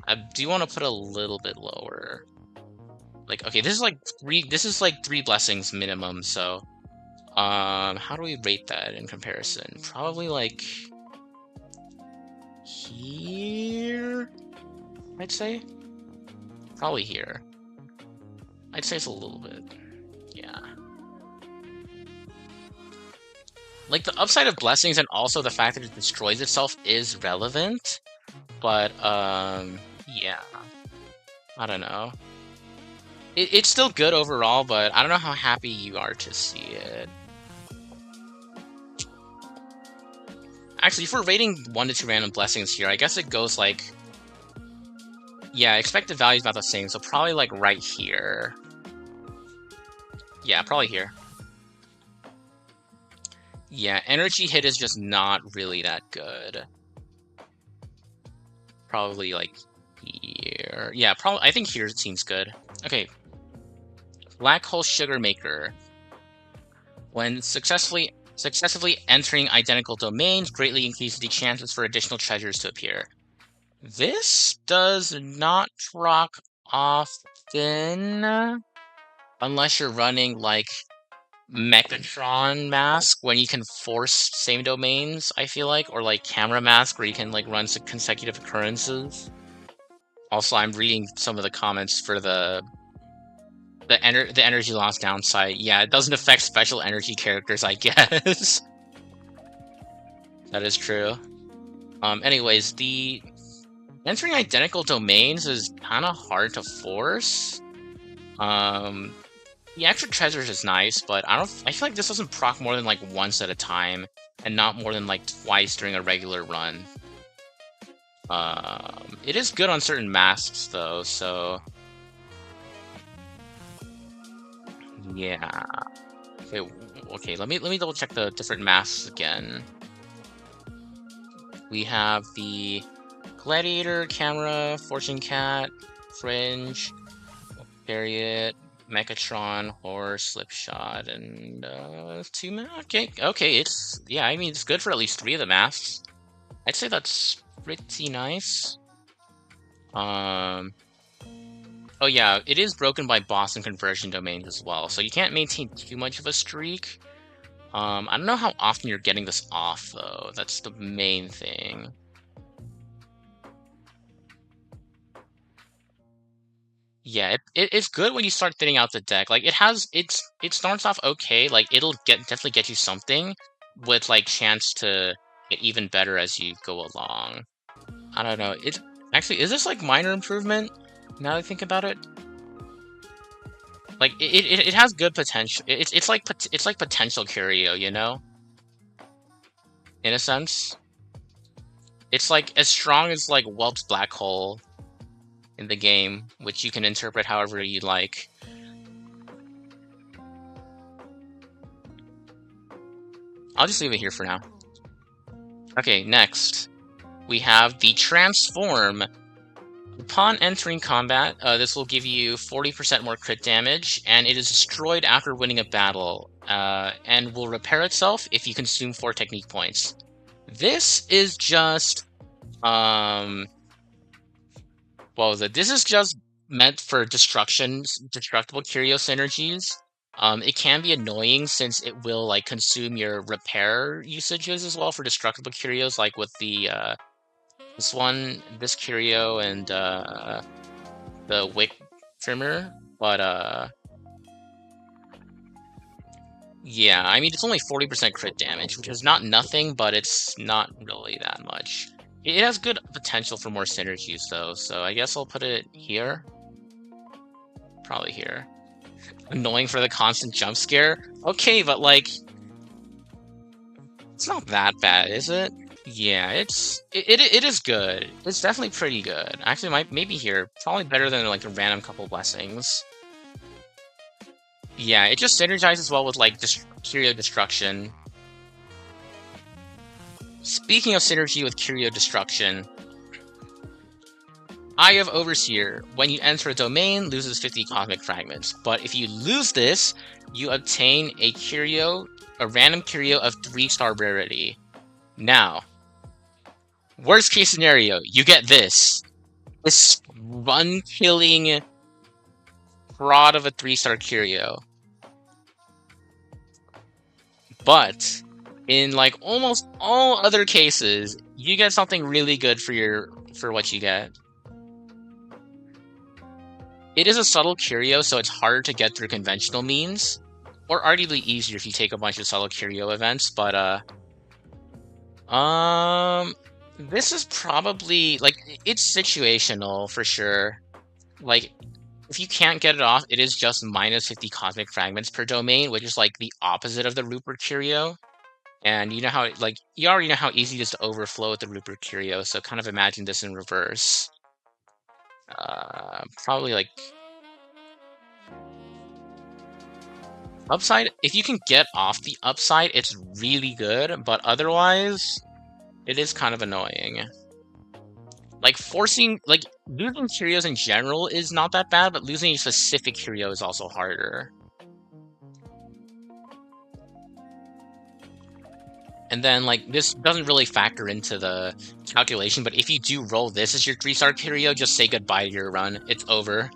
[SPEAKER 1] I do want to put a little bit lower. Like, okay, this is like 3 blessings minimum, so how do we rate that in comparison? Probably like here, I'd say. Probably here. I'd say it's a little bit. Yeah. Like, the upside of blessings and also the fact that it destroys itself is relevant, but yeah. I don't know. It's still good overall, but I don't know how happy you are to see it. Actually, if we're rating 1 to 2 random blessings here, I guess it goes like... Yeah, expected value is about the same, so probably like right here. Yeah, probably here. Yeah, energy hit is just not really that good. Probably like here. Yeah, probably. I think here seems good. Okay. Black Hole Sugar Maker. When successively entering identical domains, greatly increases the chances for additional treasures to appear. This does not proc often, unless you're running like Mechatron Mask, when you can force same domains, I feel like, or like Camera Mask, where you can like run consecutive occurrences. Also, I'm reading some of the comments for the energy loss downside. Yeah, it doesn't affect special energy characters, I guess. That is true. Anyways, the entering identical domains is kind of hard to force. The extra treasures is nice, but I feel like this doesn't proc more than like once at a time, and not more than like twice during a regular run. It is good on certain masks though, so yeah. Okay, let me double check the different masks again. We have the Gladiator, Camera, Fortune Cat, Fringe, Chariot, Mechatron, Horse, Slipshot, and 2 okay, it's yeah, I mean it's good for at least 3 of the masks. I'd say that's pretty nice. Oh yeah, it is broken by boss and conversion domains as well, so you can't maintain too much of a streak. I don't know how often you're getting this off though. That's the main thing. Yeah, it's good when you start thinning out the deck. Like it starts off okay. Like it'll definitely get you something with like chance to get even better as you go along. I don't know. It actually is this like minor improvement? Now that I think about it, like it has good potential. It's like potential Curio, you know, in a sense. It's like as strong as like Whelp's Black Hole in the game, which you can interpret however you like. I'll just leave it here for now. Okay, next we have the Transform. Upon entering combat, this will give you 40% more crit damage, and it is destroyed after winning a battle, and will repair itself if you consume 4 technique points. This is just, what was it? This is just meant for destructible Curio synergies. It can be annoying since it will like consume your repair usages as well for destructible Curios, like with the this Curio and the Wick Trimmer, but yeah, I mean it's only 40% crit damage, which is not nothing, but it's not really that much. It has good potential for more synergies though, so I guess I'll put it here. Probably here. Annoying for the constant jump scare? Okay, but like it's not that bad, is it? Yeah, it is good. It's definitely pretty good. Actually, maybe here. Probably better than like a random couple blessings. Yeah, it just synergizes well with like Curio Destruction. Speaking of synergy with Curio Destruction, I.O.U Overseer. When you enter a domain, loses 50 Cosmic Fragments. But if you lose this, you obtain a random Curio of 3-star rarity. Now, worst case scenario, you get this. This run-killing fraud of a 3-star Curio. But in like almost all other cases, you get something really good for what you get. It is a subtle Curio, so it's harder to get through conventional means, or arguably easier if you take a bunch of subtle Curio events. But this is probably like it's situational for sure. Like if you can't get it off, it is just minus 50 Cosmic Fragments per domain, which is like the opposite of the Rupert Curio. And you know how, like, you already know how easy it is to overflow with the Rupert Curio, so kind of imagine this in reverse. Probably, like... Upside, if you can get off the upside, it's really good, but otherwise, it is kind of annoying. Like, losing Curios in general is not that bad, but losing a specific Curio is also harder. And then, like, this doesn't really factor into the calculation, but if you do roll this as your 3-star Curio, just say goodbye to your run. It's over.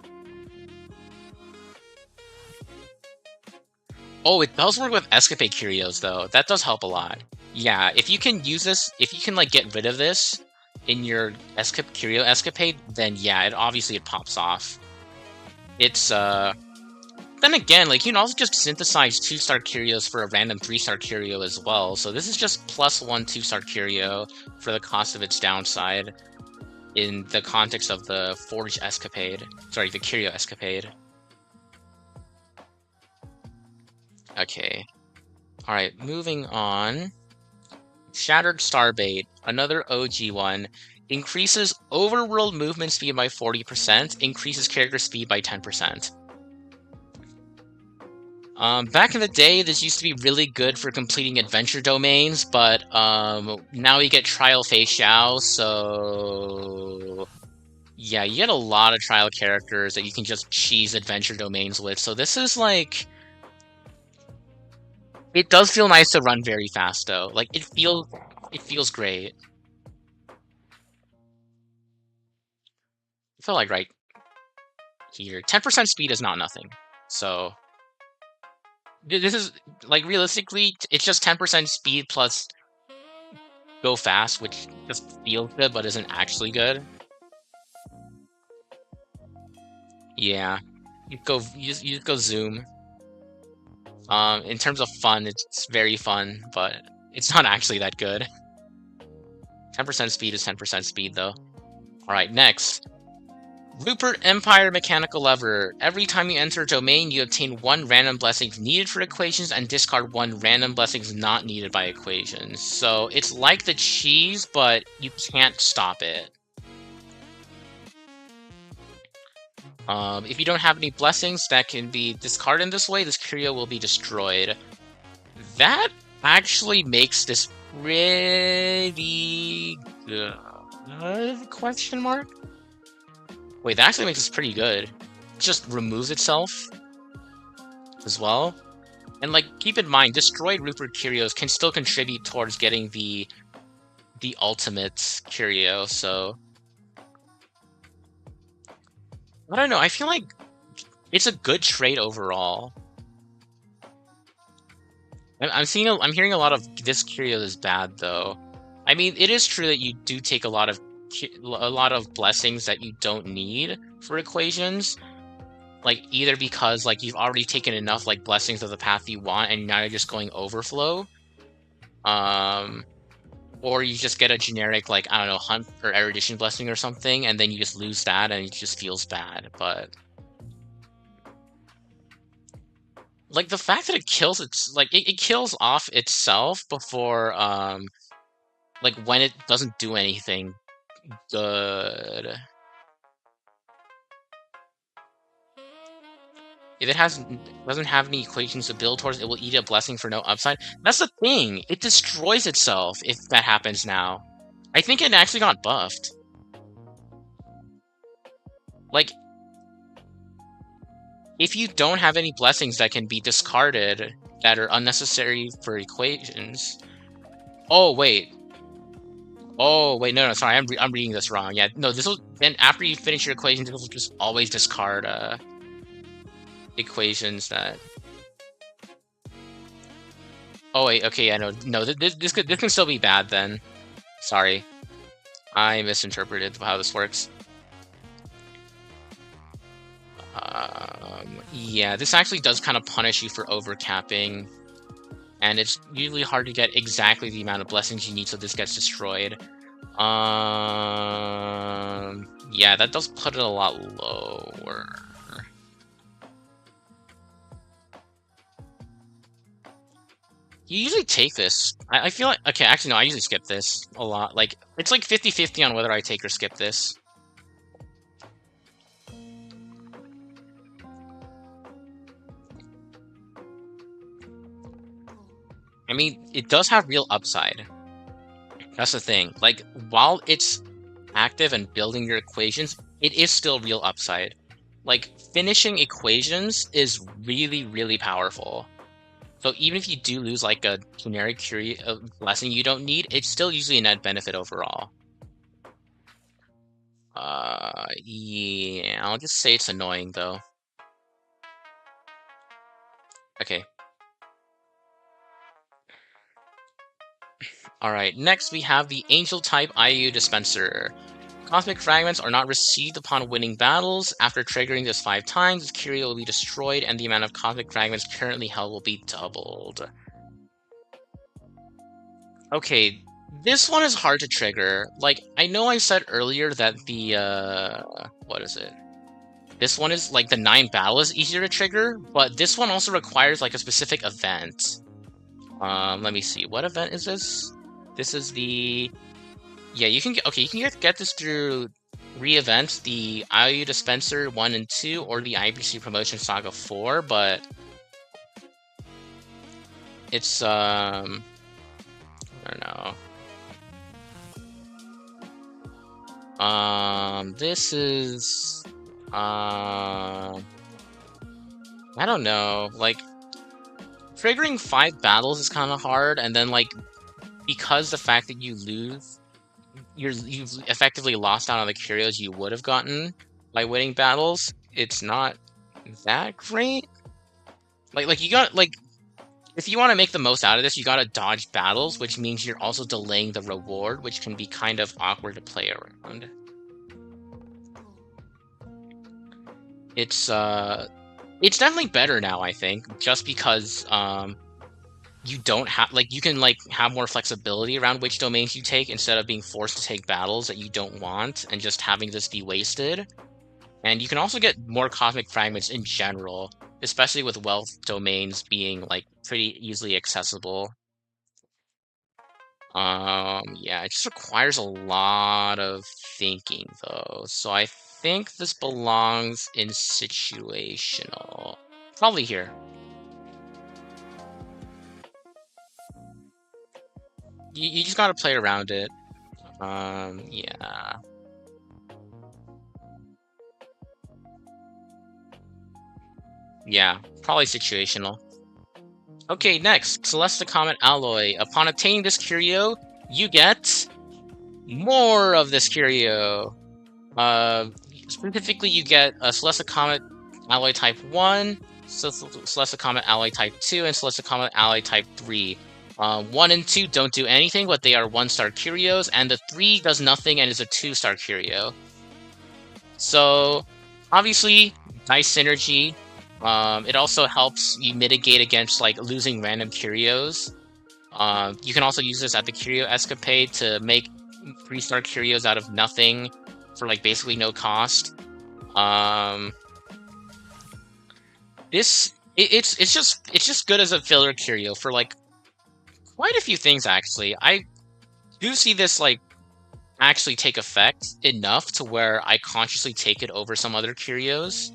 [SPEAKER 1] Oh, it does work with Escapade Curios, though. That does help a lot. Yeah, if you can use this, if you can, like, get rid of this in your Curio Escapade, then yeah, it pops off. It's, Then again, like, you can also just synthesize 2-star Curios for a random 3-star Curio as well, so this is just +1 2-star Curio for the cost of its downside in the context of the Forge Escapade. Sorry, the Curio Escapade. Okay. Alright, moving on. Shattered Starbait, another OG one. Increases overworld movement speed by 40%, increases character speed by 10%. Back in the day, this used to be really good for completing adventure domains, but now you get Trial Fei Xiao, so... Yeah, you get a lot of trial characters that you can just cheese adventure domains with, so this is like... It does feel nice to run very fast, though. Like, it feels great. I feel like right here, 10% speed is not nothing, so... This is, like, realistically, it's just 10% speed plus go fast, which just feels good, but isn't actually good. Yeah, you just go zoom. In terms of fun, it's very fun, but it's not actually that good. 10% speed is 10% speed, though. Alright, next. Rupert Empire Mechanical Lever. Every time you enter a domain, you obtain 1 random blessing needed for equations and discard 1 random blessings not needed by equations. So it's like the cheese, but you can't stop it. If you don't have any blessings that can be discarded in this way, this Curio will be destroyed. That actually makes this pretty good? Question mark? Wait, that actually makes this pretty good. It just removes itself as well. And like, keep in mind, destroyed Rupert Curios can still contribute towards getting the ultimate Curio, so I don't know, I feel like it's a good trade overall. I'm hearing a lot of this Curio is bad though. I mean, it is true that you do take a lot of blessings that you don't need for equations, like either because like you've already taken enough like blessings of the path you want and now you're just going overflow, or you just get a generic like, I don't know, hunt or erudition blessing or something, and then you just lose that and it just feels bad. But like the fact that it kills it kills off itself before like when it doesn't do anything good. If it doesn't have any equations to build towards, it will eat a blessing for no upside. That's the thing. It destroys itself if that happens now. I think it actually got buffed. Like, if you don't have any blessings that can be discarded that are unnecessary for equations. Oh wait. Oh wait, no, sorry, I'm reading this wrong. Yeah, no, this will then after you finish your equations, it will just always discard equations that. Oh wait, okay, yeah, no, this can still be bad then. Sorry, I misinterpreted how this works. Yeah, this actually does kind of punish you for overcapping, and it's usually hard to get exactly the amount of blessings you need so this gets destroyed. Yeah, that does put it a lot lower. You usually take this. I feel like, okay, actually no, I usually skip this a lot. Like, it's like 50-50 on whether I take or skip this. I mean, it does have real upside. That's the thing. Like, while it's active and building your equations, it is still real upside. Like, finishing equations is really, really powerful. So even if you do lose like a generic Curio blessing you don't need, it's still usually a net benefit overall. Yeah, I'll just say it's annoying though. Okay. Alright, next we have the Angel type I.O.U dispenser. Cosmic Fragments are not received upon winning battles. After triggering this 5 times, this Curio will be destroyed and the amount of Cosmic Fragments currently held will be doubled. Okay, this one is hard to trigger. Like, I know I said earlier that the, what is it? This one is, like, the 9 battle is easier to trigger, but this one also requires, like, a specific event. Let me see. What event is this? This is the... Yeah, you can get this through 3 events, the I.O.U Dispenser 1 and 2, or the IBC Promotion Saga 4, but... It's, I don't know. This is... I don't know, like... Triggering 5 battles is kind of hard, and then, like, because the fact that you lose... You've effectively lost out on the curios you would have gotten by winning battles, it's not that great. Like you got, like... If you want to make the most out of this, you gotta dodge battles, which means you're also delaying the reward, which can be kind of awkward to play around. it's definitely better now, I think, just because you don't have you can have more flexibility around which domains you take instead of being forced to take battles that you don't want and just having this be wasted. And you can also get more Cosmic Fragments in general, especially with wealth domains being pretty easily accessible. Yeah, it just requires a lot of thinking though. So I think this belongs in situational. Probably here. You just gotta play around it. Yeah. Yeah, probably situational. Okay, next, Celesticomet Alloy. Upon obtaining this Curio, you get more of this Curio. Specifically, you get a Celesticomet Alloy Type 1, Celesticomet Alloy Type 2, and Celesticomet Alloy Type 3. 1 and 2 don't do anything, but they are 1-star Curios, and the 3 does nothing and is a 2-star Curio. So, obviously, nice synergy. It also helps you mitigate against losing random Curios. You can also use this at the Curio Escapade to make 3-star Curios out of nothing for basically no cost. It's just good as a filler Curio for quite a few things actually. I do see this actually take effect enough to where I consciously take it over some other Curios.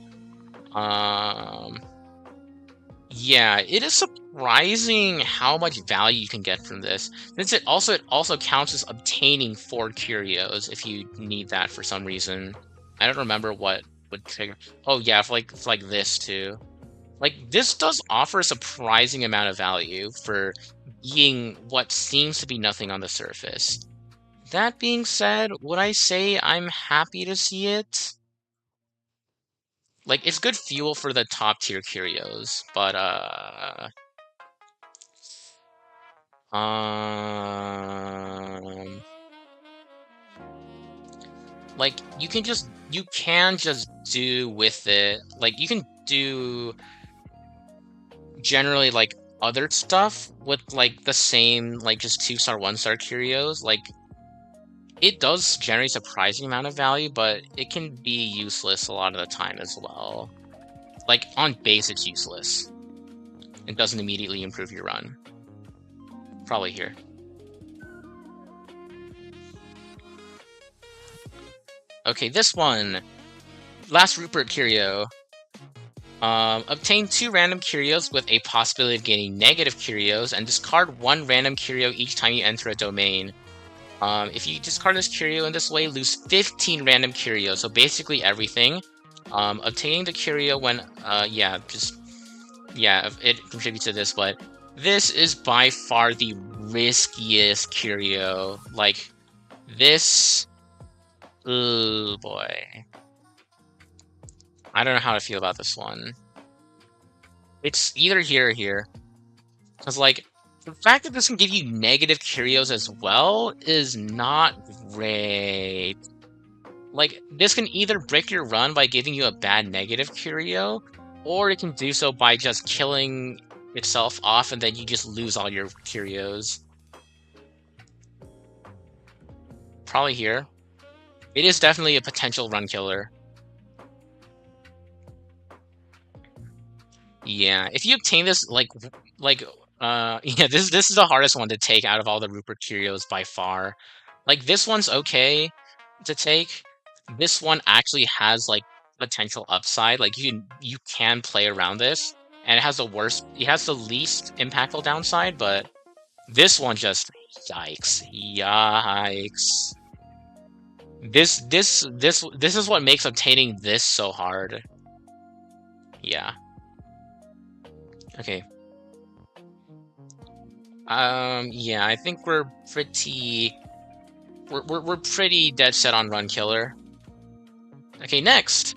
[SPEAKER 1] Yeah, it is surprising how much value you can get from this. Since it also counts as obtaining 4 Curios if you need that for some reason. I don't remember what would trigger. Oh yeah, for this too. This does offer a surprising amount of value for being what seems to be nothing on the surface. That being said, would I say I'm happy to see it? It's good fuel for the top tier Curios, but you can just do with it, you can do generally other stuff with the same just 2-star 1-star Curios. It does generate a surprising amount of value, but it can be useless a lot of the time as well. On base, it's useless. It doesn't immediately improve your run. Probably here. Okay, this one. Last Rupert Curio. Obtain 2 random Curios with a possibility of gaining negative Curios, and discard 1 random Curio each time you enter a domain. If you discard this Curio in this way, lose 15 random Curios, so basically everything. Obtaining the Curio when, it contributes to this, but this is by far the riskiest Curio. This... Oh boy. I don't know how to feel about this one. It's either here or here. Because, the fact that this can give you negative Curios as well is not great. This can either break your run by giving you a bad negative Curio, or it can do so by just killing itself off and then you just lose all your Curios. Probably here. It is definitely a potential run killer. Yeah, if you obtain this, yeah, this is the hardest one to take out of all the Rupert Curios by far. This one's okay to take. This one actually has potential upside. You can play around this, and it has the least impactful downside. But this one just yikes. This is what makes obtaining this so hard. Yeah. Okay. Yeah, I think we're pretty dead set on run killer. Okay, next.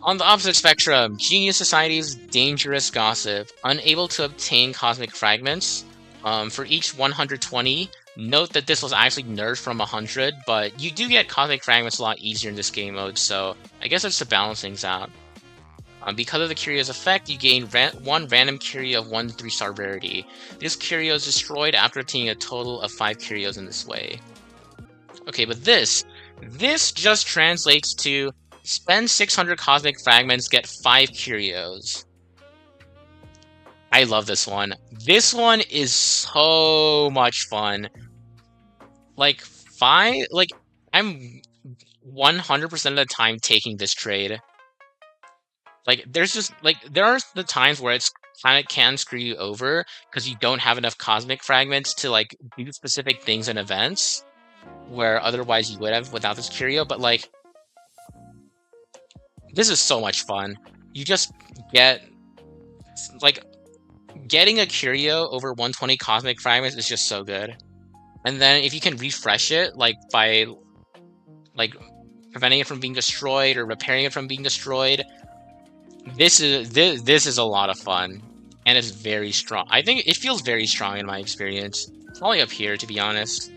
[SPEAKER 1] On the opposite spectrum, Genius Society's Dangerous Gossip. Unable to obtain Cosmic Fragments. For each 120, note that this was actually nerfed from 100, but you do get Cosmic Fragments a lot easier in this game mode, so I guess it's to balance things out. Because of the Curio's effect, you gain one random Curio of 1 to 3 star rarity. This Curio is destroyed after obtaining a total of 5 Curios in this way. Okay, but this just translates to spend 600 Cosmic Fragments, get 5 Curios. I love this one. This one is so much fun. Like, I'm 100% of the time taking this trade. Like, there are the times where it's kind of can screw you over because you don't have enough Cosmic Fragments to, like, do specific things in events where otherwise you would have without this Curio, but, like, this is so much fun. You just get, like, getting a Curio over 120 Cosmic Fragments is just so good. And then if you can refresh it, like, by, like, preventing it from being destroyed or repairing it from being destroyed, this is a lot of fun. And it's very strong. I think it feels very strong in my experience. Probably up here, to be honest.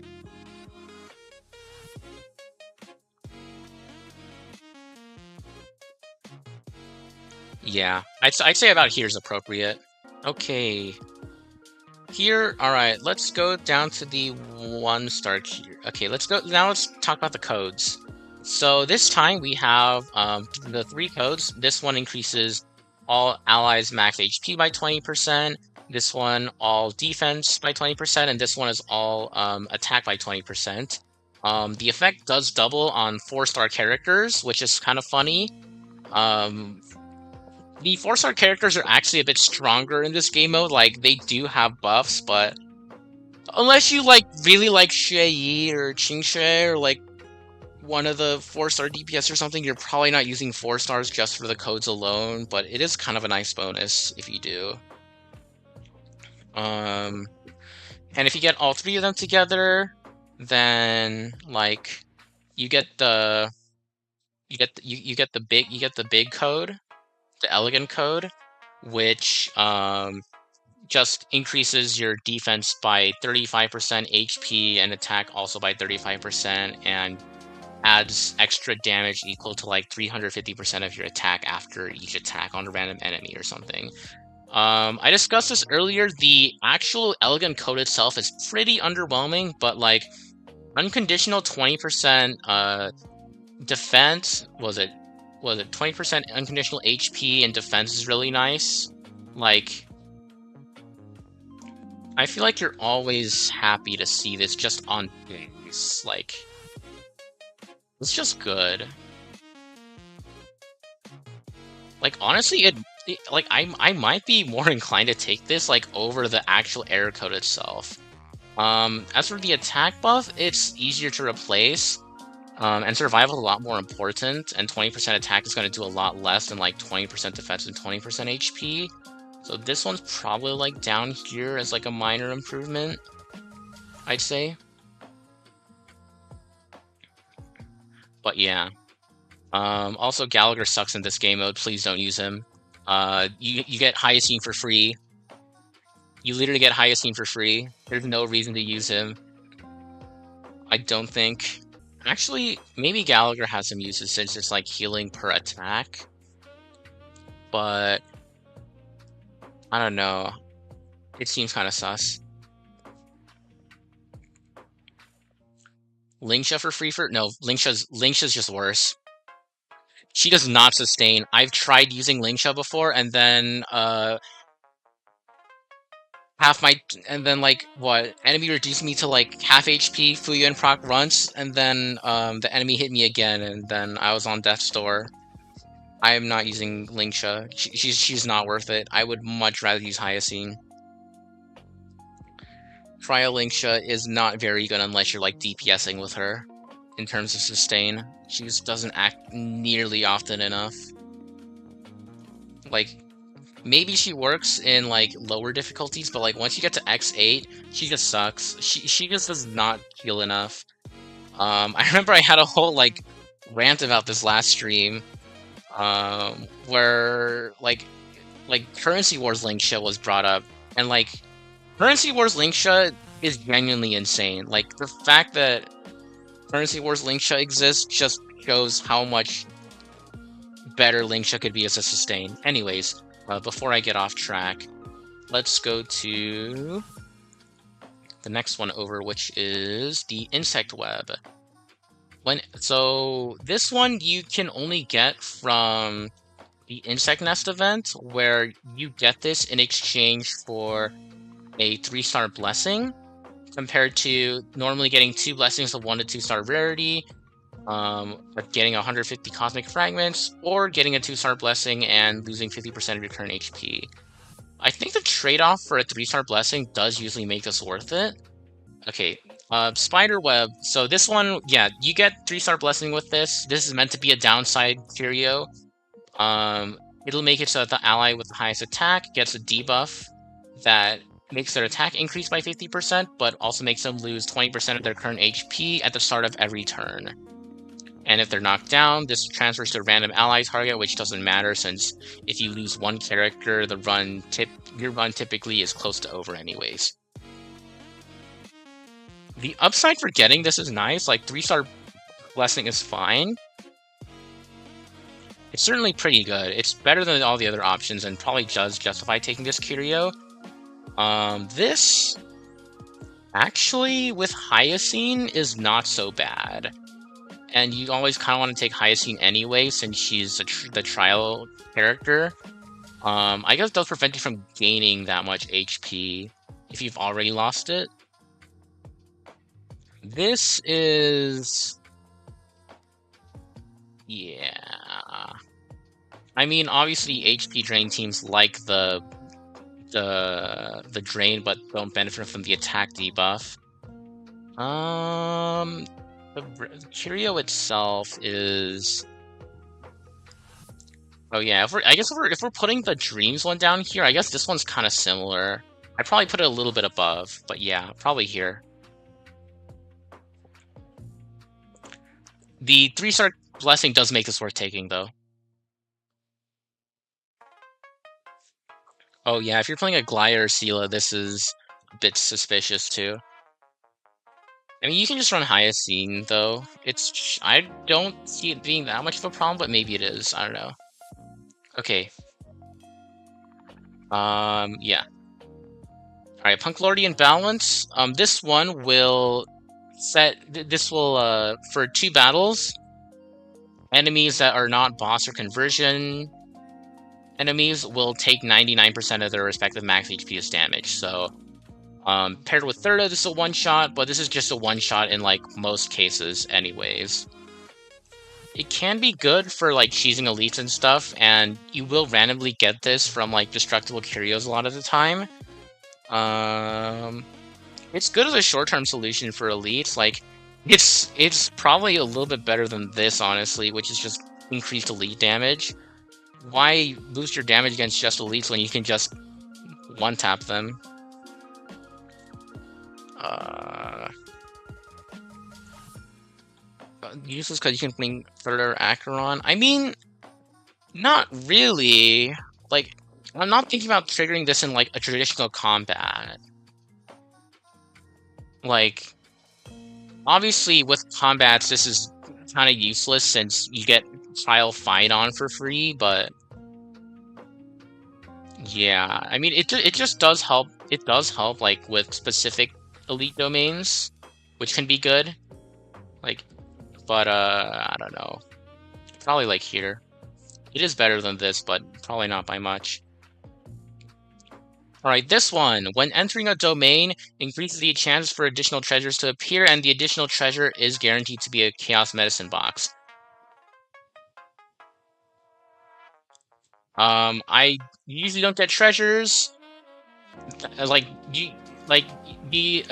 [SPEAKER 1] Yeah, I'd say about here is appropriate. Okay. Here, alright, let's go down to the 1-star tier. Okay, let's talk about the codes. So this time we have the 3 codes. This one increases all allies max HP by 20%. This one all defense by 20%, and this one is all attack by 20%. The effect does double on 4-star characters, which is kind of funny. The 4-star characters are actually a bit stronger in this game mode. Like, they do have buffs, but unless you really like Xue or Qingxue or like one of the 4-star DPS or something, you're probably not using 4 stars just for the codes alone, but it is kind of a nice bonus if you do. And if you get all 3 of them together, then like you get the big code, the elegant code, which just increases your defense by 35%, HP and attack also by 35%, and adds extra damage equal to like 350% of your attack after each attack on a random enemy or something. I discussed this earlier. The actual elegant code itself is pretty underwhelming, but like unconditional 20% defense, was it 20% unconditional HP and defense is really nice. Like, I feel like you're always happy to see this just on base. Like, it's just good. Like, honestly, like I might be more inclined to take this like over the actual error code itself. As for the attack buff, it's easier to replace. And survival is a lot more important, and 20% attack is going to do a lot less than like 20% defense and 20% HP. So this one's probably like down here as like a minor improvement, I'd say. But yeah. Also, Gallagher sucks in this game mode. Please don't use him. You get Hyacine for free. You literally get Hyacine for free. There's no reason to use him. I don't think. Actually, maybe Gallagher has some uses since it's like healing per attack. But I don't know. It seems kind of sus. Lingsha for free for no, Lingsha's just worse. She does not sustain. I've tried using Lingsha before, and then enemy reduced me to like half HP, Fuyu and proc runs, and then the enemy hit me again, and then I was on death's door. I am not using Lingsha. She's not worth it. I would much rather use Hyacine. Trial Lingsha is not very good unless you're like DPSing with her in terms of sustain. She just doesn't act nearly often enough. Like, maybe she works in like lower difficulties, but like once you get to X8, she just sucks. She just does not heal enough. I remember I had a whole like rant about this last stream, where like Currency Wars Lingsha was brought up, and like Currency Wars Lingsha is genuinely insane. Like, the fact that Currency Wars Lingsha exists just shows how much better Linkshot could be as a sustain. Anyways, before I get off track, let's go to the next one over, which is the Insect Web. So this one you can only get from the Insect Nest event, where you get this in exchange for a 3-star blessing, compared to normally getting 2 blessings of 1 to 2-star rarity, but getting 150 Cosmic Fragments, or getting a 2-star blessing and losing 50% of your current HP. I think the trade-off for a 3-star blessing does usually make this worth it. Okay, Spiderweb. So this one, yeah, you get 3-star blessing with this. This is meant to be a downside Curio. It'll make it so that the ally with the highest attack gets a debuff that makes their attack increase by 50%, but also makes them lose 20% of their current HP at the start of every turn. And if they're knocked down, this transfers to a random ally target, which doesn't matter since if you lose one character, your run typically is close to over anyways. The upside for getting this is nice, like 3-star blessing is fine. It's certainly pretty good. It's better than all the other options and probably does justify taking this Curio. This, actually, with Hyacine is not so bad. And you always kind of want to take Hyacine anyway, since she's the trial character. I guess it does prevent you from gaining that much HP if you've already lost it. This is... yeah... I mean, obviously HP drain teams like the drain, but don't benefit from the attack debuff. The Curio itself is... oh yeah, if we're putting the Dreams one down here, I guess this one's kind of similar. I'd probably put it a little bit above, but yeah, probably here. The 3-star blessing does make this worth taking, though. Oh yeah, if you're playing a Glaya or Sela, this is a bit suspicious too. I mean, you can just run Hyacine, though. I don't see it being that much of a problem, but maybe it is. I don't know. Okay. Yeah. Alright, Punklordian Balance. This one will for 2 battles, enemies that are not boss or conversion enemies will take 99% of their respective max HP as damage. So, paired with Thurda, this is a one-shot, but this is just a one-shot in, like, most cases anyways. It can be good for, like, cheesing elites and stuff, and you will randomly get this from, like, destructible Curios a lot of the time. It's good as a short-term solution for elites. Like, it's probably a little bit better than this, honestly, which is just increased elite damage. Why boost your damage against just elites when you can just one-tap them? Useless because you can bring Thurda or Acheron. I mean, not really. Like, I'm not thinking about triggering this in, like, a traditional combat. Like, obviously, with combats, this is kind of useless since you get Trial Fight on for free, but... yeah, I mean, it just does help. It does help, like, with specific elite domains, which can be good. Like, but, I don't know. Probably, like, here. It is better than this, but probably not by much. Alright, this one. When entering a domain, increases the chance for additional treasures to appear, and the additional treasure is guaranteed to be a Chaos Medicine box. I usually don't get treasures. A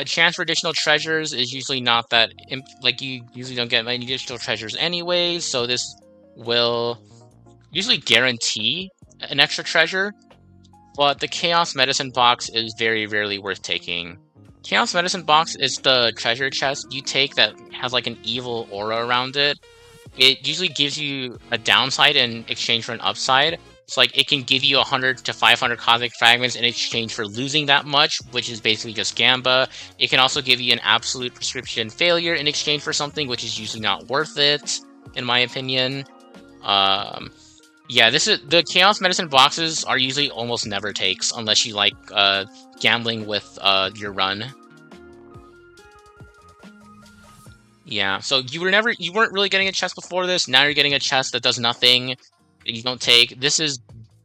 [SPEAKER 1] chance for additional treasures is usually not that... like, you usually don't get many additional treasures anyways, so this will usually guarantee an extra treasure. But the Chaos Medicine box is very rarely worth taking. Chaos Medicine box is the treasure chest you take that has like an evil aura around it. It usually gives you a downside in exchange for an upside. So like it can give you 100 to 500 Cosmic Fragments in exchange for losing that much, which is basically just Gamba. It can also give you an absolute prescription failure in exchange for something, which is usually not worth it, in my opinion. Yeah, this is the Chaos Medicine boxes are usually almost never takes unless you like gambling with your run. Yeah, so you weren't really getting a chest before this. Now you're getting a chest that does nothing. You don't take. This is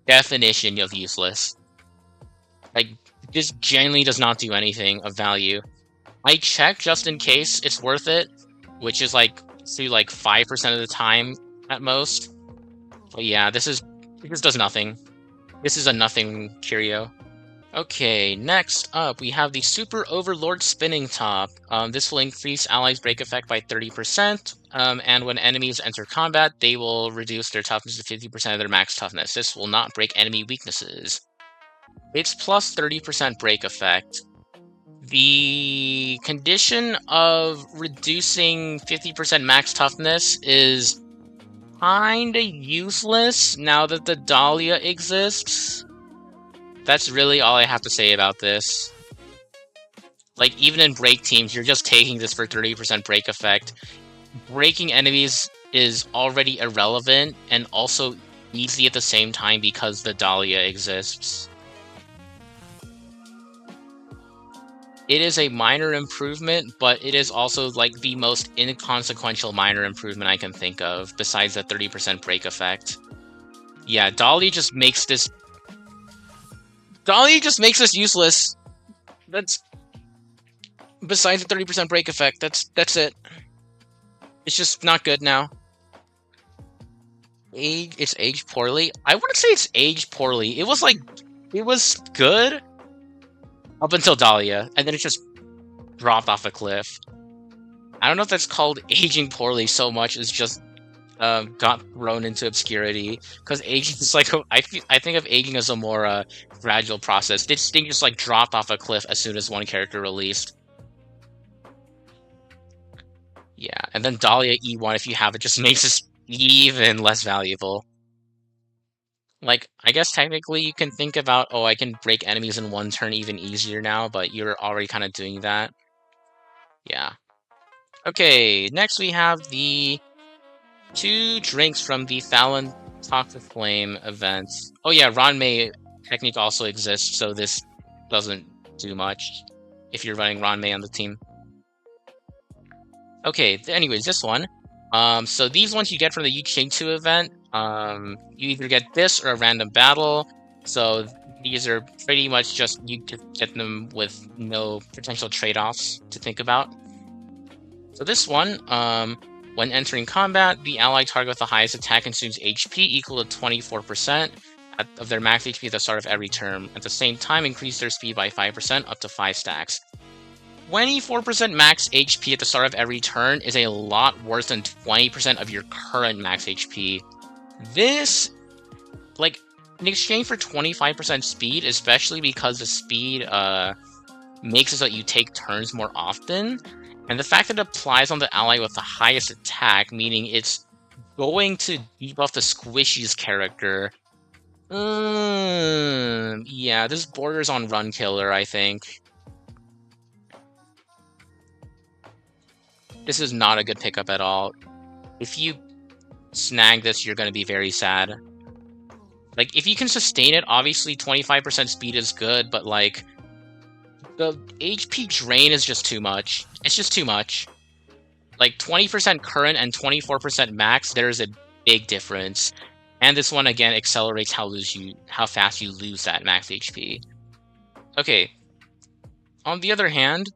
[SPEAKER 1] definition of useless. Like, this genuinely does not do anything of value. I check just in case it's worth it, which is like through like 5% of the time at most. But yeah, this does nothing. This is a nothing Curio. Okay, next up we have the Super Overlord Spinning Top. This will increase allies' break effect by 30%, and when enemies enter combat, they will reduce their toughness to 50% of their max toughness. This will not break enemy weaknesses. It's plus 30% break effect. The condition of reducing 50% max toughness is kinda useless now that the Dahlia exists. That's really all I have to say about this. Like, even in break teams, you're just taking this for 30% break effect. Breaking enemies is already irrelevant and also easy at the same time because the Dahlia exists. It is a minor improvement, but it is also like the most inconsequential minor improvement I can think of, besides the 30% break effect. Yeah, Dahlia just makes this useless. That's besides the 30% break effect. That's it. It's just not good now. It's aged poorly. I wouldn't say it's aged poorly. It was good up until Dahlia, and then it just dropped off a cliff. I don't know if that's called aging poorly so much as just got thrown into obscurity, because aging is like I think of aging as a more gradual process. This thing just like dropped off a cliff as soon as one character released. Yeah, and then Dahlia E1, if you have it, just makes this even less valuable. Like, I guess technically you can think about, oh, I can break enemies in one turn even easier now, but you're already kind of doing that. Yeah. Okay, next we have the 2 drinks from the Thalan Toxi-Flame event. Oh yeah, Ranmei technique also exists, so this doesn't do much if you're running Ranmei on the team. Okay, anyways, this one. So these ones you get from the Yuching 2 event. You either get this or a random battle. So these are pretty much just, you get them with no potential trade-offs to think about. So this one, when entering combat, the ally target with the highest attack consumes HP equal to 24% of their max HP at the start of every turn. At the same time, increase their speed by 5% up to 5 stacks. 24% max HP at the start of every turn is a lot worse than 20% of your current max HP. This, like, in exchange for 25% speed, especially because the speed makes it so that you take turns more often, and the fact that it applies on the ally with the highest attack, meaning it's going to debuff the Squishy's character. Yeah, this borders on run killer, I think. This is not a good pickup at all. If you snag this, you're going to be very sad. Like, if you can sustain it, obviously 25% speed is good, but, like, the HP drain is just too much. It's just too much. Like, 20% current and 24% max, there's a big difference. And this one, again, accelerates how fast you lose that max HP. Okay. On the other hand,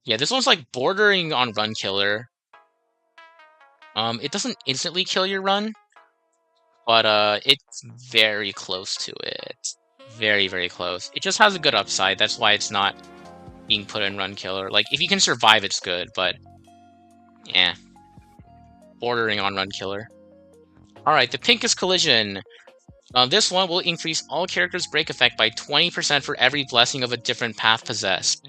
[SPEAKER 1] yeah, this one's, like, bordering on run killer. It doesn't instantly kill your run, but it's very close to it. Very, very close. It just has a good upside. That's why it's not being put in run killer. Like, if you can survive, it's good, but yeah, bordering on run killer. Alright, the Pinkest Collection. This one will increase all characters' break effect by 20% for every blessing of a different path possessed.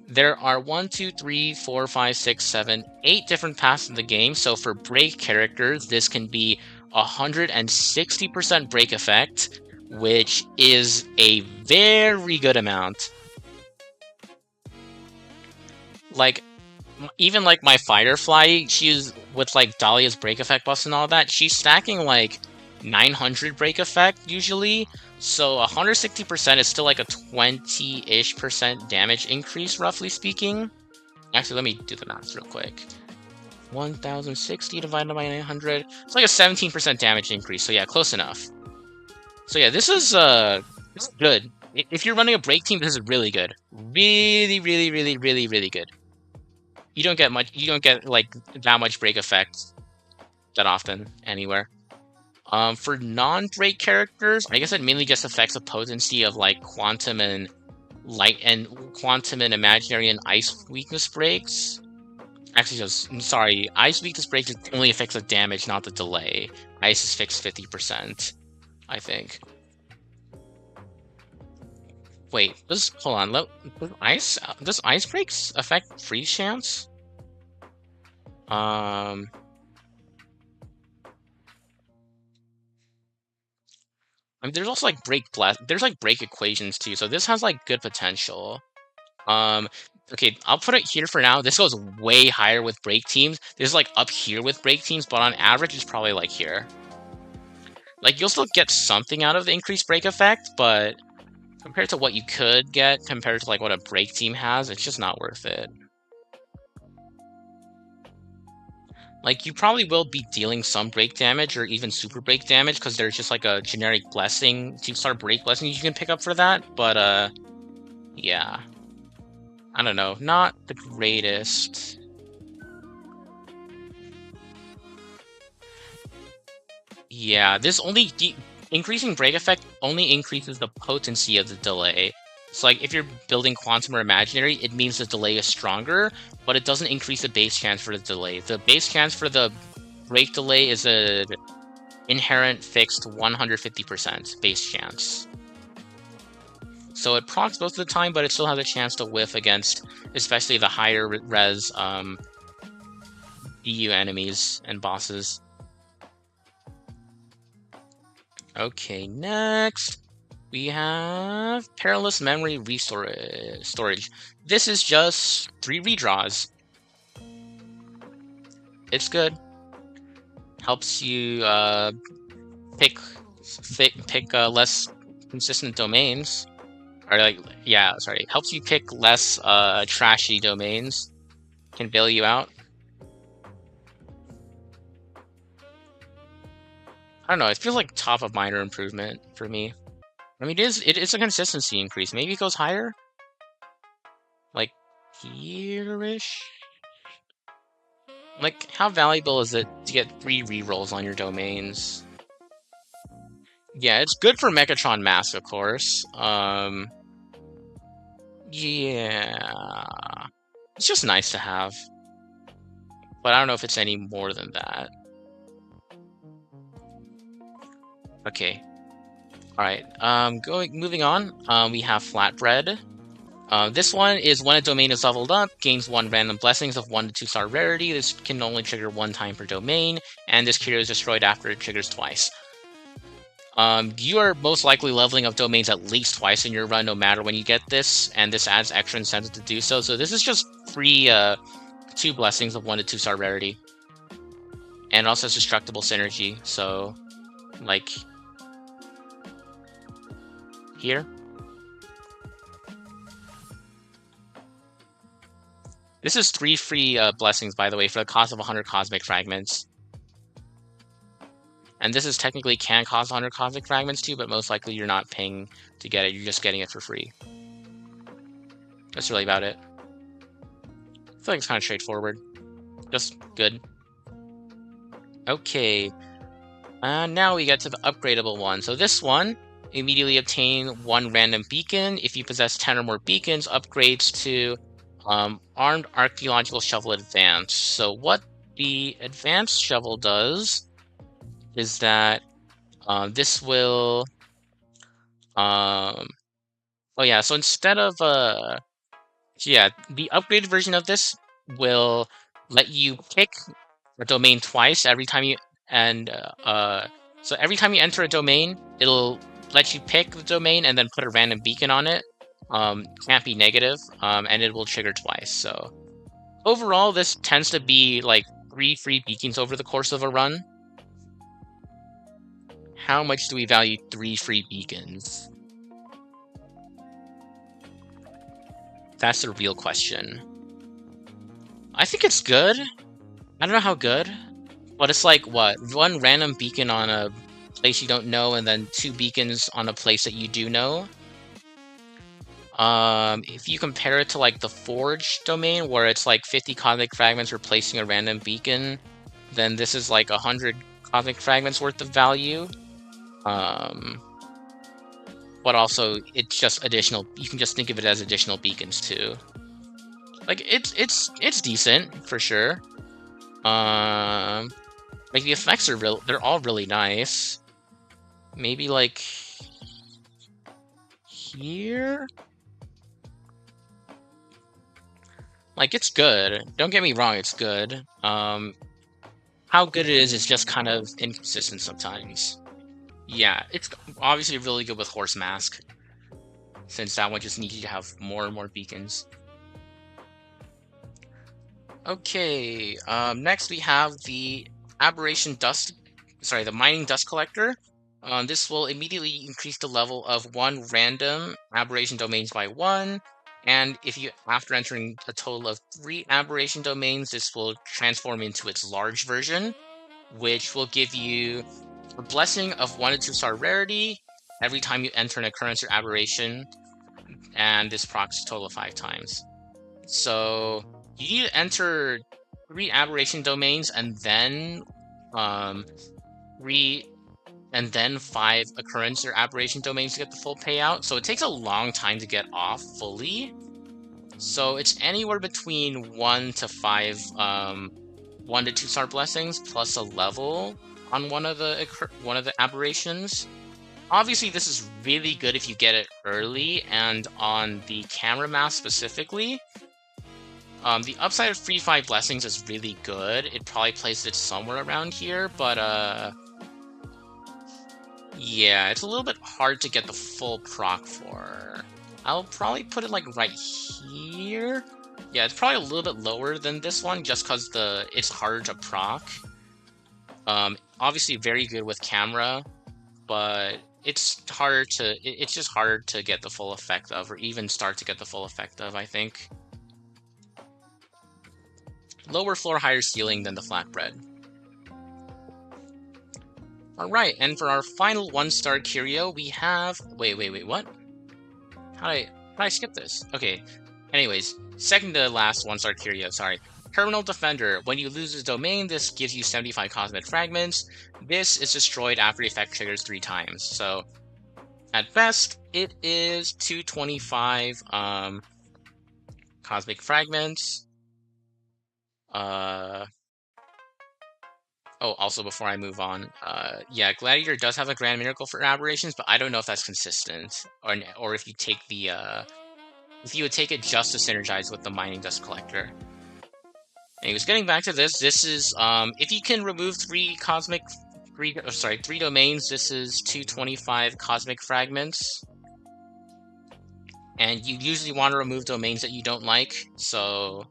[SPEAKER 1] There are 1, 2, 3, 4, 5, 6, 7, 8 different paths in the game, so for break characters, this can be 160% break effect, which is a very good amount. Like, even like my Firefly, she's with like Dahlia's break effect buffs and all that, she's stacking like 900 break effect usually, so 160% is still like a 20-ish% damage increase, roughly speaking. Actually, let me do the math real quick. 1060 divided by 900, it's like a 17% damage increase, so yeah, close enough. So yeah, this is good. If you're running a break team, this is really good. Really, really, really, really, really good. You don't get like that much break effect that often anywhere. For non-break characters, I guess it mainly just affects the potency of like quantum and imaginary and ice weakness breaks. Actually, sorry, ice weakness breaks only affects the damage, not the delay. Ice is fixed 50%, I think. Wait, hold on. Does ice breaks affect freeze chance? I mean, there's also like there's like break equations too, so this has like good potential. Okay, I'll put it here for now. This goes way higher with break teams. This is like up here with break teams, but on average, it's probably like here. Like, you'll still get something out of the increased break effect, but compared to what you could get, compared to like what a break team has, it's just not worth it. Like, you probably will be dealing some break damage or even super break damage because there's just like a generic blessing, 2-star break blessing you can pick up for that, but yeah. I don't know, not the greatest. Yeah, this only increasing break effect only increases the potency of the delay. So like if you're building quantum or imaginary, it means the delay is stronger, but it doesn't increase the base chance for the delay. The base chance for the break delay is a inherent fixed 150% base chance. So it procs most of the time, but it still has a chance to whiff against especially the higher res EU enemies and bosses. Okay, next we have Perilous Memory Storage. This is just 3 redraws. It's good. Helps you pick less consistent domains. Or like, yeah, sorry. Helps you pick less trashy domains. Can bail you out. I don't know, it feels like top of minor improvement for me. I mean, it is a consistency increase. Maybe it goes higher? Like, here-ish? Like, how valuable is it to get 3 rerolls on your domains? Yeah, it's good for Megatron Mask, of course. Yeah. It's just nice to have. But I don't know if it's any more than that. Okay. Alright, moving on, we have Flatbread. This one is when a domain is leveled up, gains 1 random blessings of 1 to 2-star rarity. This can only trigger 1 time per domain, and this Curio is destroyed after it triggers twice. You are most likely leveling up domains at least twice in your run, no matter when you get this, and this adds extra incentive to do so. So this is just free 2 blessings of 1 to 2-star rarity. And it also has destructible synergy, so, like, here. This is 3 free blessings, by the way, for the cost of 100 Cosmic Fragments. And this is technically can cost 100 Cosmic Fragments too, but most likely you're not paying to get it, you're just getting it for free. That's really about it. I feel like it's kind of straightforward. Just good. Okay. Now we get to the upgradable one. So this one, immediately obtain 1 random beacon. If you possess 10 or more beacons, upgrades to Armed Archaeological Shovel Advanced. So what the Advanced Shovel does is that this will... oh yeah, so instead of... yeah, the upgraded version of this will let you pick a domain twice every time you... so every time you enter a domain, it'll let you pick the domain and then put a random beacon on it. Can't be negative, and it will trigger twice, so Overall, this tends to be like 3 free beacons over the course of a run. How much do we value 3 free beacons? That's the real question. I think it's good. I don't know how good, but it's like, what? 1 random beacon on a place you don't know, and then 2 beacons on a place that you do know. If you compare it to like the Forge domain, where it's like 50 Cosmic Fragments replacing a random beacon, then this is like 100 Cosmic Fragments worth of value. But also, it's just additional. You can just think of it as additional beacons too. Like it's decent for sure. Like the effects are they're all really nice. Maybe like here. Like it's good. Don't get me wrong, it's good. How good it is just kind of inconsistent sometimes. Yeah, it's obviously really good with Horse Mask, since that one just needs you to have more and more beacons. Okay, next we have the Aberration Dust, sorry, the Mining Dust Collector. This will immediately increase the level of 1 random Aberration Domains by 1, and if you, after entering a total of 3 Aberration Domains, this will transform into its large version, which will give you a blessing of 1 to 2 star rarity every time you enter an occurrence or aberration, and this procs a total of 5 times. So you need to enter 3 aberration domains and then 5 occurrence or aberration domains to get the full payout. So it takes a long time to get off fully. So it's anywhere between 1 to 5 1 to 2 star blessings plus a level on one of the aberrations. Obviously, this is really good if you get it early and on the camera mask specifically. The upside of free 5 blessings is really good. It probably places it somewhere around here, but yeah, it's a little bit hard to get the full proc for. I'll probably put it like right here. Yeah, it's probably a little bit lower than this one just because it's harder to proc. Obviously very good with camera, but it's just harder to get the full effect of, or even start to get the full effect of, I think. Lower floor, higher ceiling than the flatbread. Alright, and for our final 1-star Curio, we have... Wait, what? How did I skip this? Okay, anyways, second to last 1-star Curio, sorry. Terminal Defender. When you lose a domain, this gives you 75 Cosmic Fragments. This is destroyed after the effect triggers 3 times. So, at best, it is 225 Cosmic Fragments. Oh, also before I move on, yeah, Gladiator does have a Grand Miracle for aberrations, but I don't know if that's consistent, or if you take the, if you would take it just to synergize with the Mining Dust Collector. Anyways, getting back to this is, if you can remove 3 domains, this is 225 Cosmic Fragments. And you usually want to remove domains that you don't like, so...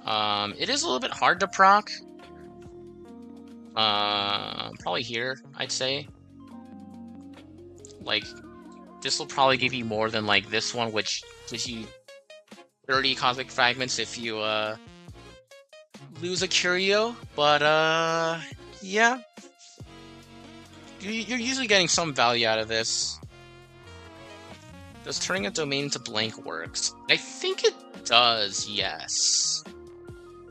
[SPEAKER 1] it is a little bit hard to proc. Probably here, I'd say. Like, this will probably give you more than, like, this one, which gives you 30 Cosmic Fragments if you, lose a Curio. But, yeah. You're usually getting some value out of this. Does turning a domain into blank works? I think it does, yes.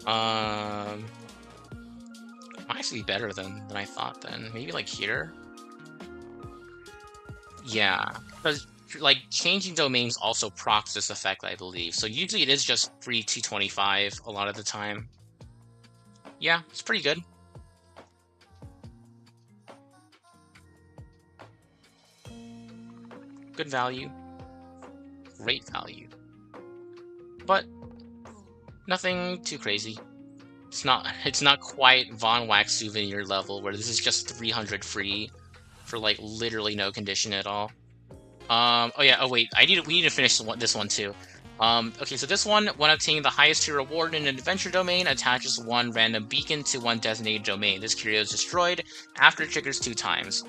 [SPEAKER 1] Might actually be better than I thought then. Maybe like here? Yeah, because like changing domains also procs this effect, I believe. So usually it is just free 225 a lot of the time. Yeah, it's pretty good. Good value. Great value. But nothing too crazy. It's not quite Von Wax Souvenir level, where this is just 300 free for like literally no condition at all. Oh yeah, oh wait, we need to finish this one too. Okay, so this one, when obtaining the highest tier reward in an adventure domain, attaches one random beacon to one designated domain. This curio is destroyed after it triggers 2 times.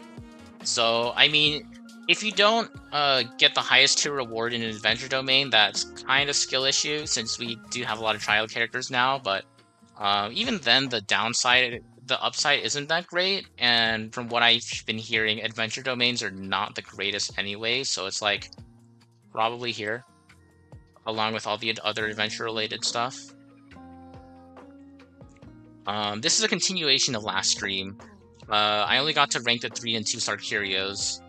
[SPEAKER 1] So, I mean, if you don't get the highest tier reward in an adventure domain, that's kind of skill issue, since we do have a lot of trial characters now, but even then, the upside isn't that great, and from what I've been hearing, adventure domains are not the greatest anyway, so it's like, probably here, along with all the other adventure-related stuff. This is a continuation of last stream. I only got to rank the 3 and 2-star curios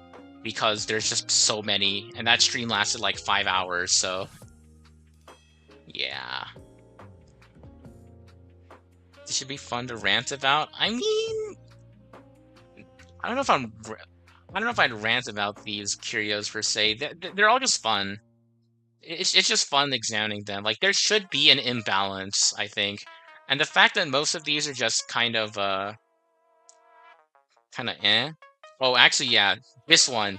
[SPEAKER 1] because there's just so many, and that stream lasted like 5 hours, so yeah. This should be fun to rant about. I mean, I don't know if I'd rant about these curios per se. They're all just fun. It's just fun examining them. Like, there should be an imbalance, I think. And the fact that most of these are just kind of eh. Oh, actually, yeah, this one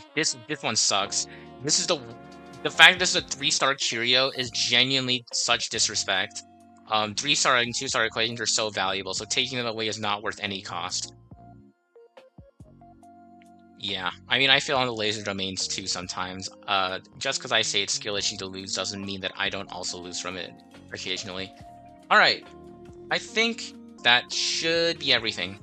[SPEAKER 1] sucks. This is the fact that this is a 3-star curio is genuinely such disrespect. 3-star and 2-star equations are so valuable, so taking them away is not worth any cost. Yeah, I mean, I feel on the laser domains too sometimes. Just because I say it's skill issue to lose doesn't mean that I don't also lose from it occasionally. Alright, I think that should be everything.